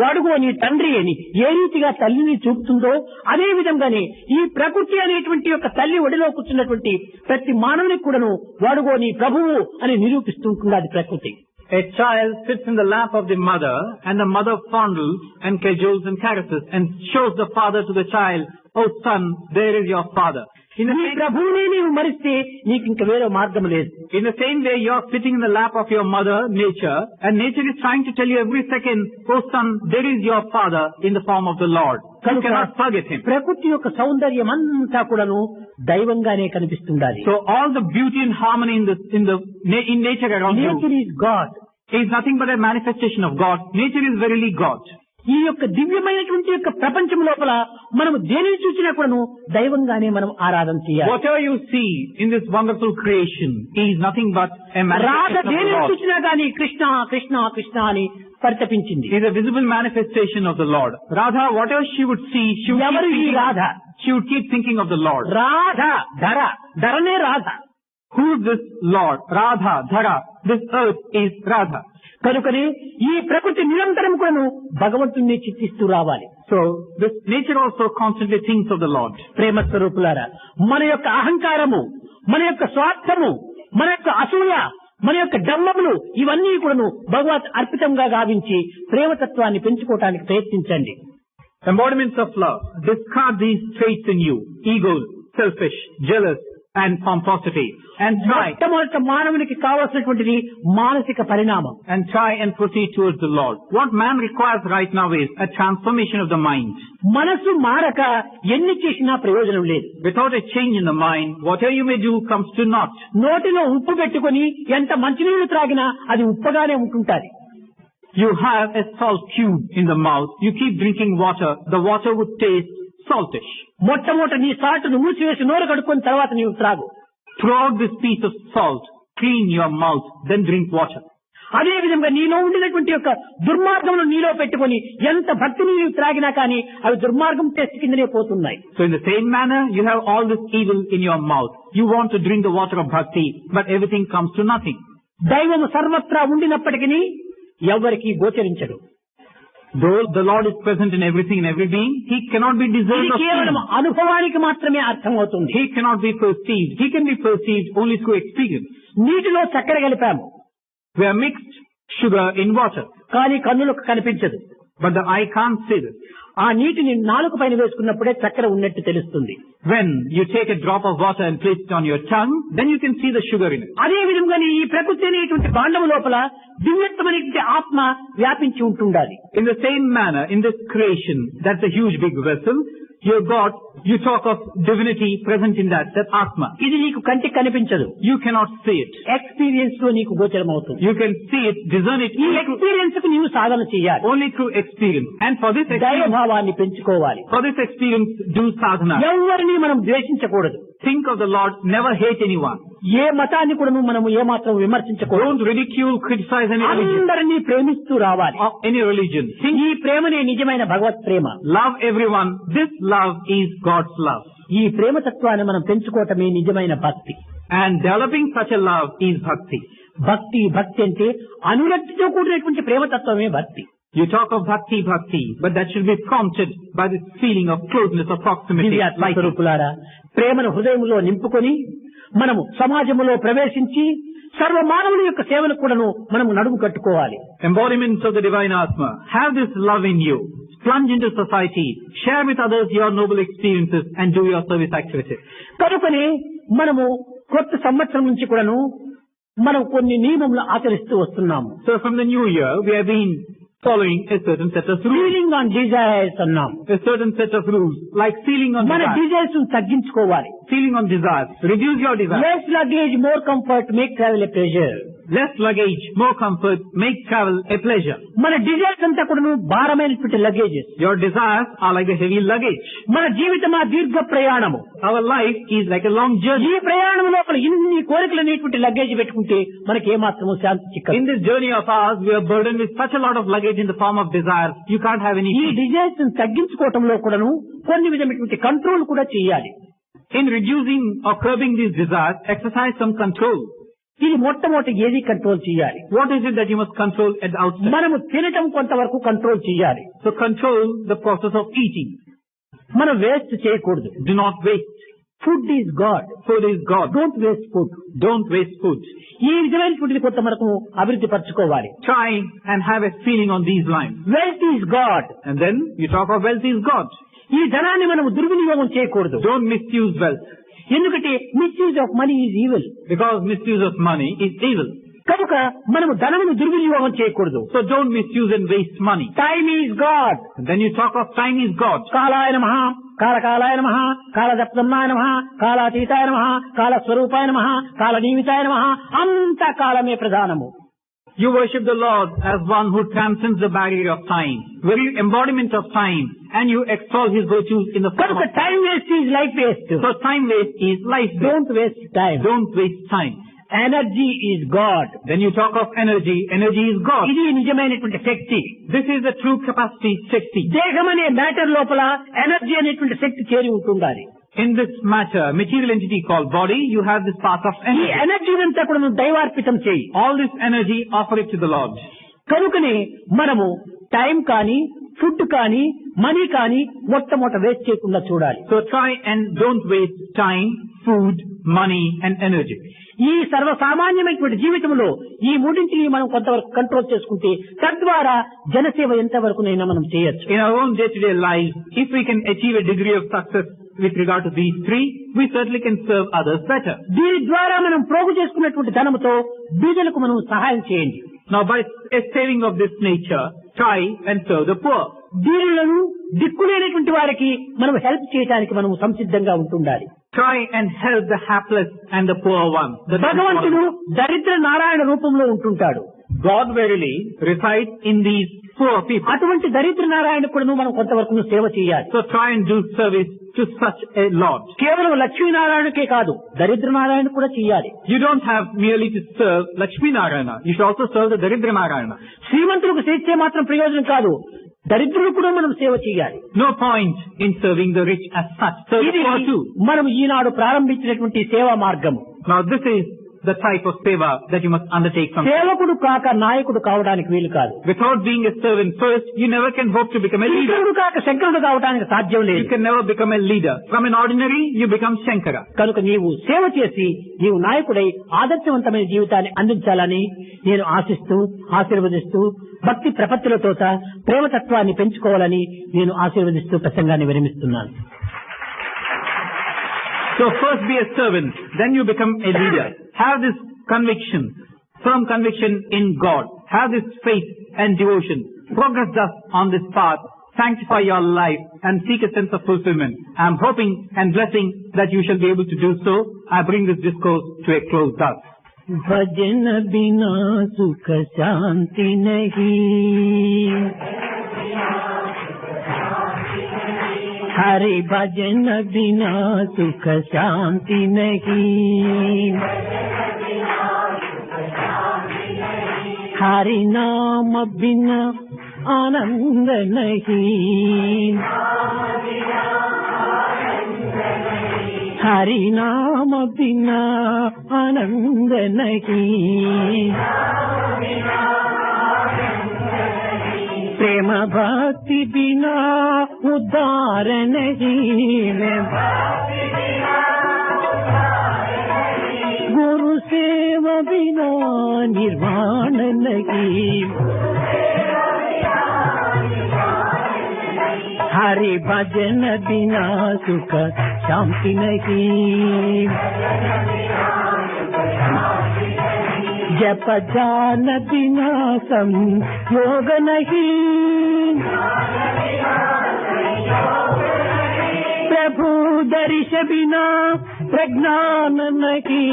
వాడుగో నీ తండ్రి అని ఏ రీతిగా తల్లిని చూపుతుందో అదే విధంగానే ఈ ప్రకృతి అనేటువంటి యొక్క తల్లి ఒడిలో కూర్చున్నటువంటి ప్రతి మానవునికి కూడాను వాడుగో నీ ప్రభువు అని నిరూపిస్తుంటున్నది ప్రకృతి. A child sits in the lap of the mother, and the mother fondles and cajoles and caresses and shows the father to the child, "Oh son, there is your father." ఈ ప్రభువునే నీవు మరిస్తే నీకు ఇంక వేరే మార్గం లేదు. In the same way, you are sitting in the lap of your mother, nature, and nature is trying to tell you every second, "Oh son, there is your father in the form of the Lord." You cannot forget him. ప్రకృతి యొక్క సౌందర్యం అంతా కూడాను దైవంగానే కనిపిస్తుండాలి. So all the beauty and harmony in nature around you nature is God. is nothing but a manifestation of God. Nature is verily God. ఈ యొక్క దివ్యమైనటువంటి యొక్క ప్రపంచం లోపల మనం దేనిని చూసినా కూడాను దైవంగానే మనం ఆరాధన చేయాలి. Whatever you see in this wonderful creation is nothing but a Radha manifestation of దేనిని the Lord. చూసినా గానీ కృష్ణ కృష్ణ కృష్ణ అని పరితపించింది. It is a visible manifestation of the Lord. Radha, whatever she would see, ఎవరు ఈ Radha? she would keep thinking of the Lord. Radha ధర ధరనే Radha. Who is this Lord? Radha, Dhara. This earth is Radha. కనుకనే ఈ ప్రకృతి నిరంతరం కూడాను భగవంతుణ్ణి చిత్తిస్తూ రావాలి. So this nature also constantly thinks of the Lord. ప్రేమ స్వరూపులారా, మన యొక్క అహంకారము, మన యొక్క స్వార్థము, మన యొక్క అసూయ, మన యొక్క డంబములు ఇవన్నీ కూడాను భగవత్ అర్పితంగా గావించి ప్రేమతత్వాన్ని పెంచుకోవటానికి ప్రయత్నించండి. Embodiments of love. Discard these traits in you. Ego, selfish, jealous, and pomposity. And try. మొట్టమొదట మానవునికి కావాల్సినటువంటిది మానసిక పరిణామం. And try and proceed towards the Lord. What man requires right now is a transformation of the mind. మనసు మారక ఎన్ని చేసినా ప్రయోజనం లేదు. Without a change in the mind, whatever you may do comes to naught. నోటిలో ఉప్పు పెట్టుకుని ఎంత మంచినీళ్లు త్రాగినా అది ఉప్పగానే ఉంటుంటాది. You have a salt cube in the mouth. You keep drinking water. The water would taste saltish. మొట్టమొదట నీ సాల్ట్ను మూసివేసి నోరు కడుక్కున్న తర్వాత నీవు త్రాగు. Throw out this piece of salt, clean your mouth, then drink water. అదే విధంగా నీలో ఉండినటువంటి యొక్క దుర్మార్గమును నీలో పెట్టుకొని ఎంత భక్తిని నీవు త్రాగినా కానీ అవి దుర్మార్గం టెస్ట్ కిందనే పోతున్నాయి. So in the same manner, you have all this evil in your mouth. You want to drink the water of bhakti, but everything comes to nothing. దైవము సర్వత్రా ఉండినప్పటికీ ఎవ్వరికీ గోచరించడు. Though the Lord is present in everything and every being, He cannot be discerned ఇది or కేవలం seen. అనుభవానికి మాత్రమే అర్థమవుతుంది. He cannot be perceived. He can be perceived only through experience. నీటిలో చక్కెర కలిపాము, We have mixed sugar in water, కానీ కన్నులకు కనిపించదు. but the eye can't see this. ఆ నీటిని నాలుక పైన వేసుకున్నప్పుడే చక్కెర ఉన్నట్టు తెలుస్తుంది. When you take a drop of water and place it on your tongue, then you can see the sugar in it. అదే విధంగానే ఈ ప్రకృతి అనేటువంటి భాండము లోపల దివ్యత్వమైనటువంటి ఆత్మ వ్యాపించి ఉంటుండాలి. In the same manner, in this creation, that's a huge big vessel, your God, you talk of divinity present in that Atma. ఇది నీకు కంటికి కనిపించదు. You cannot see it. Experience లో నీకు గోచరం అవుతుంది. You can see it, discern it ఈ experience కు నీవు సాధన చేయాలి. only through experience. And for this experience, దైవభావాన్ని పెంచుకోవాలి. do sadhana. ఎవరిని మనం ద్వేషించకూడదు. think of the Lord, never hate anyone. ఏ మతాన్ని కూడా మనము ఏమాత్రం విమర్శించకూడదు. Don't ridicule, criticize any religion. అందరినీ ప్రేమిస్తూ రావాలి. Or any religion. ఈ ప్రేమనే నిజమైన భగవత్ ప్రేమ. Love everyone. This love is God's love. ఈ ప్రేమ తత్వాన్ని మనం పెంచుకోవటమే నిజమైన భక్తి. And developing such a love is bhakti. భక్తి అంటే అనురక్తితో కూడినటువంటి ప్రేమతత్వమే భక్తి. You talk of bhakti, but that should be prompted by this feeling of closeness, of proximity. స్వరూపులారా, ప్రేమను హృదయంలో నింపుకొని మనము సమాజంలో ప్రవేశించి సర్వ మానవుల యొక్క సేవను కూడాను మనము నడుము కట్టుకోవాలి. Embodiments of the divine Atma. Have this love in you. Plunge into society. Share with others your noble experiences and do your service activities. కనుకనే మనము కొత్త సంవత్సరం నుంచి కూడాను మనం కొన్ని నియమములు ఆచరిస్తూ వస్తున్నాము. So from the new year, we have been following a certain set of rules. Sealing on desires అన్నాం. A certain set of rules, like sealing on మన desires. డిజైర్స్ తగ్గించుకోవాలి. Sealing on desires. Reduce your desires. Less luggage, more comfort, make travel a pleasure. Less luggage, more comfort, make travel a pleasure. మన desires అంతా కూడా భారమైనటువంటి luggages. Your desires are like a heavy luggage. మన జీవితం ఆ దీర్ఘ ప్రయాణము. Our life is like a long journey. ఈ ప్రయాణం లోపల ఇన్ని కోరికలు అనేటువంటి లగేజ్ పెట్టుకుంటే మనకి ఏమాత్రము శాంతి చిక్కదు. In this journey of ours, we are burdened with such a lot of luggage in the form of desires. You can't have any ఈ peace. డిజైర్స్ తగ్గించుకోవటంలో కూడాను కొన్ని విధమైనటువంటి కంట్రోల్ కూడా చేయాలి. In reducing or curbing these desires, exercise some control. ఇది మొట్టమొదటి ఏది control చేయాలి. What is it that you must control at the outset? మనము తినటం కొంతవరకు కంట్రోల్ చేయాలి. So control the process of eating. మనం వేస్ట్ చేయకూడదు. Do not waste. Food is God. Food is God. Don't waste food. Don't waste food. ఈ విధమైనటువంటి కొంత మనకు అభివృద్ధి పరచుకోవాలి. Try and have a feeling on these lines. Wealth is God. And then you talk of wealth is God. ఈ ధనాన్ని మనము దుర్వినియోగం చేయకూడదు. Don't misuse wealth. ఎందుకంటే misuse of money is evil. Because misuse of money is evil. కనుక మనము ధనమును దుర్వినియోగం చేయకూడదు. So don't misuse and waste money. Time is God. And then you talk of time is God. కాలాయ నమః, కాలకాలాయ నమః, కాలదప్తమ్నాయ నమః, కాలాతీతాయ నమః, కాలస్వరూపాయ నమః, కాలనిమితాయ నమః. అంత కాలమే ప్రధానము. You worship the Lord as one who transcends the barrier of time, very embodiment of time, and you extol His virtues in the form కనుక of time waste is life waste. So time waste is life waste. Don't waste time. Don't waste time. Energy is God. Then you talk of energy. Energy is God. ఇది నిజమైనటువంటి శక్తి. This is the true capacity, Shakti. దేహం అనే matter లోపల energy అనేటువంటి శక్తి చేరి ఉంటుండాలి. In this matter, material entity called body, you have this path of ఈ energy. Energy అంతా కూడా నువ్వు దైవార్పితం చేయి. All this energy, offer it to the Lord. కనుకనే మనము టైం కానీ ఫుడ్ కానీ మనీ కానీ మొట్టమొదట వేస్ట్ చేయకుండా చూడాలి. So try and don't waste time, food, money, and energy. ఈ సర్వసామాన్యమైనటువంటి జీవితంలో ఈ మూడింటిని మనం కొంతవరకు కంట్రోల్ చేసుకుంటే తద్వారా జనసేవ ఎంతవరకునైనా మనం చేయొచ్చు. In our own day-to-day lives, if we can achieve a degree of success with regard to these three, we certainly can serve others better. దీని ద్వారా మనం ప్రోగు చేసుకున్నటువంటి ధనముతో బీదలకు మనం సహాయం చేయండి. Now, by a saving of this nature, try and serve the poor. దీనులను దిక్కులేనటువంటి వారికి మనం హెల్ప్ చేయడానికి మనం సంసిద్ధంగా ఉంటుండాలి. Try and help the hapless and the poor one. భగవంతుడు దరిద్ర నారాయణ రూపంలో ఉంటుంటాడు. God verily resides in these poor people. అటువంటి దరిద్ర నారాయణ కూడా మనం కొంతవరకు సేవ చేయాలి. So try and do service to such a Lord. కేవలం లక్ష్మీనారాయణకే కాదు, దరిద్ర నారాయణ కూడా చేయాలి. You don't have merely to serve Lakshmi Narayana. You should also serve the Daridra Narayana. శ్రీమంతులకు చేస్తే మాత్రం ప్రయోజనం కాదు, దరిద్రులు కూడా మనం సేవ చేయాలి. No point in serving the rich as such. Serve the ఇది poor too. మనం ఈనాడు ప్రారంభించినటువంటి సేవా మార్గము. Now this is the type of seva that you must undertake from. సేవకుడు కాక నాయకుడు కావడానికి వీలు కాదు. Without being a servant first, you never can hope to become a leader. శంకరుడు కాక శంకరుడు కావడానికి సాధ్యం You లేదు. can never become a leader. From an ordinary, you become Shankara. కనుక నీవు సేవ చేసి నీవు నాయకుడై ఆదర్శవంతమైన జీవితాన్ని అందించాలని నేను ఆశిస్తూ ఆశీర్వదిస్తూ భక్తి ప్రపత్తులతో ప్రేమతత్వాన్ని పెంచుకోవాలని నేను ఆశీర్వదిస్తూ ప్రసంగాన్ని విరమిస్తున్నాను. So first be a servant, then you become a leader. Have this conviction, firm conviction in God. Have this faith and devotion. Progress thus on this path. Sanctify your life and seek a sense of fulfillment. I am hoping and blessing that you shall be able to do so. I bring this discourse to a close thus. भजन बिना सुख शांति नहीं, हरि भजन बिना सुख शांति नहीं, हरि नाम बिना आनंद नहीं, हरि नाम बिना आनंद नहीं, प्रेम भक्ति बिना उद्धार नहीं, गुरु सेवा बिना निर्वाण नहीं, हरि भजन बिना सुख शांति नहीं, जप ध्यान बिना संयोग नहीं, प्रभु दर्श बिना प्रज्ञान नहीं,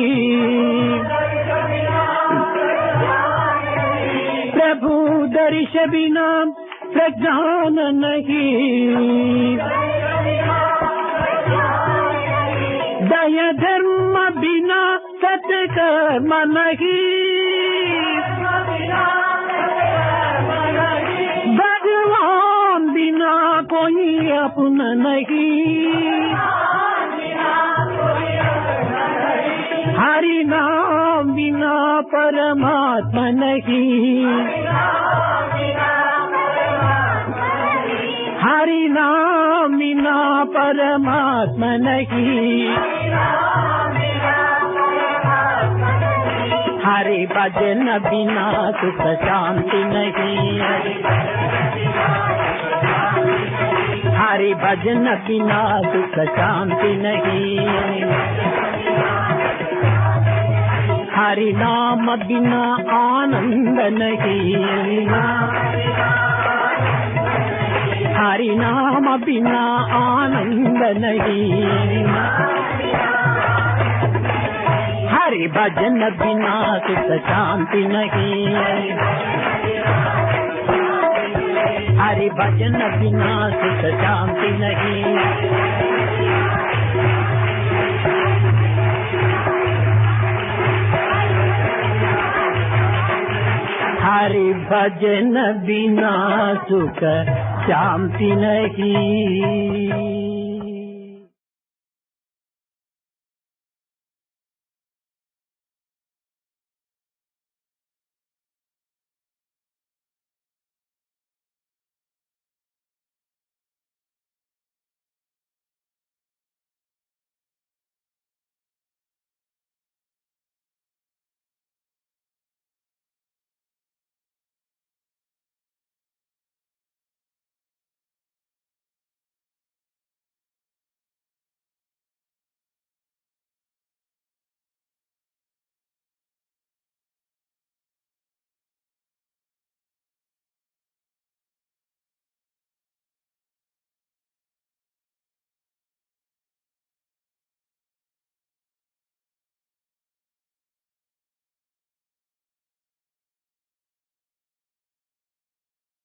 प्रभु दर्श बिना प्रज्ञान नहीं, दया धर्म बिना सत्कर्म नहीं, भगवान बिना कोई अपना नहीं, हरि नाम बिना परमात्मा नहीं, हरि नाम बिना परमात्मा नहीं, हरि भजन बिना सुख शांति नहीं, हरि भजन बिना सुख शांति नहीं, हरि नाम बिना आनंद नहीं, हरि नाम बिना आनंद नहीं, हरि भजन बिना सुख शांति नहीं, हरि भजन बिना सुख शांति नहीं, हरि भजन बिना सुख शांति नहीं।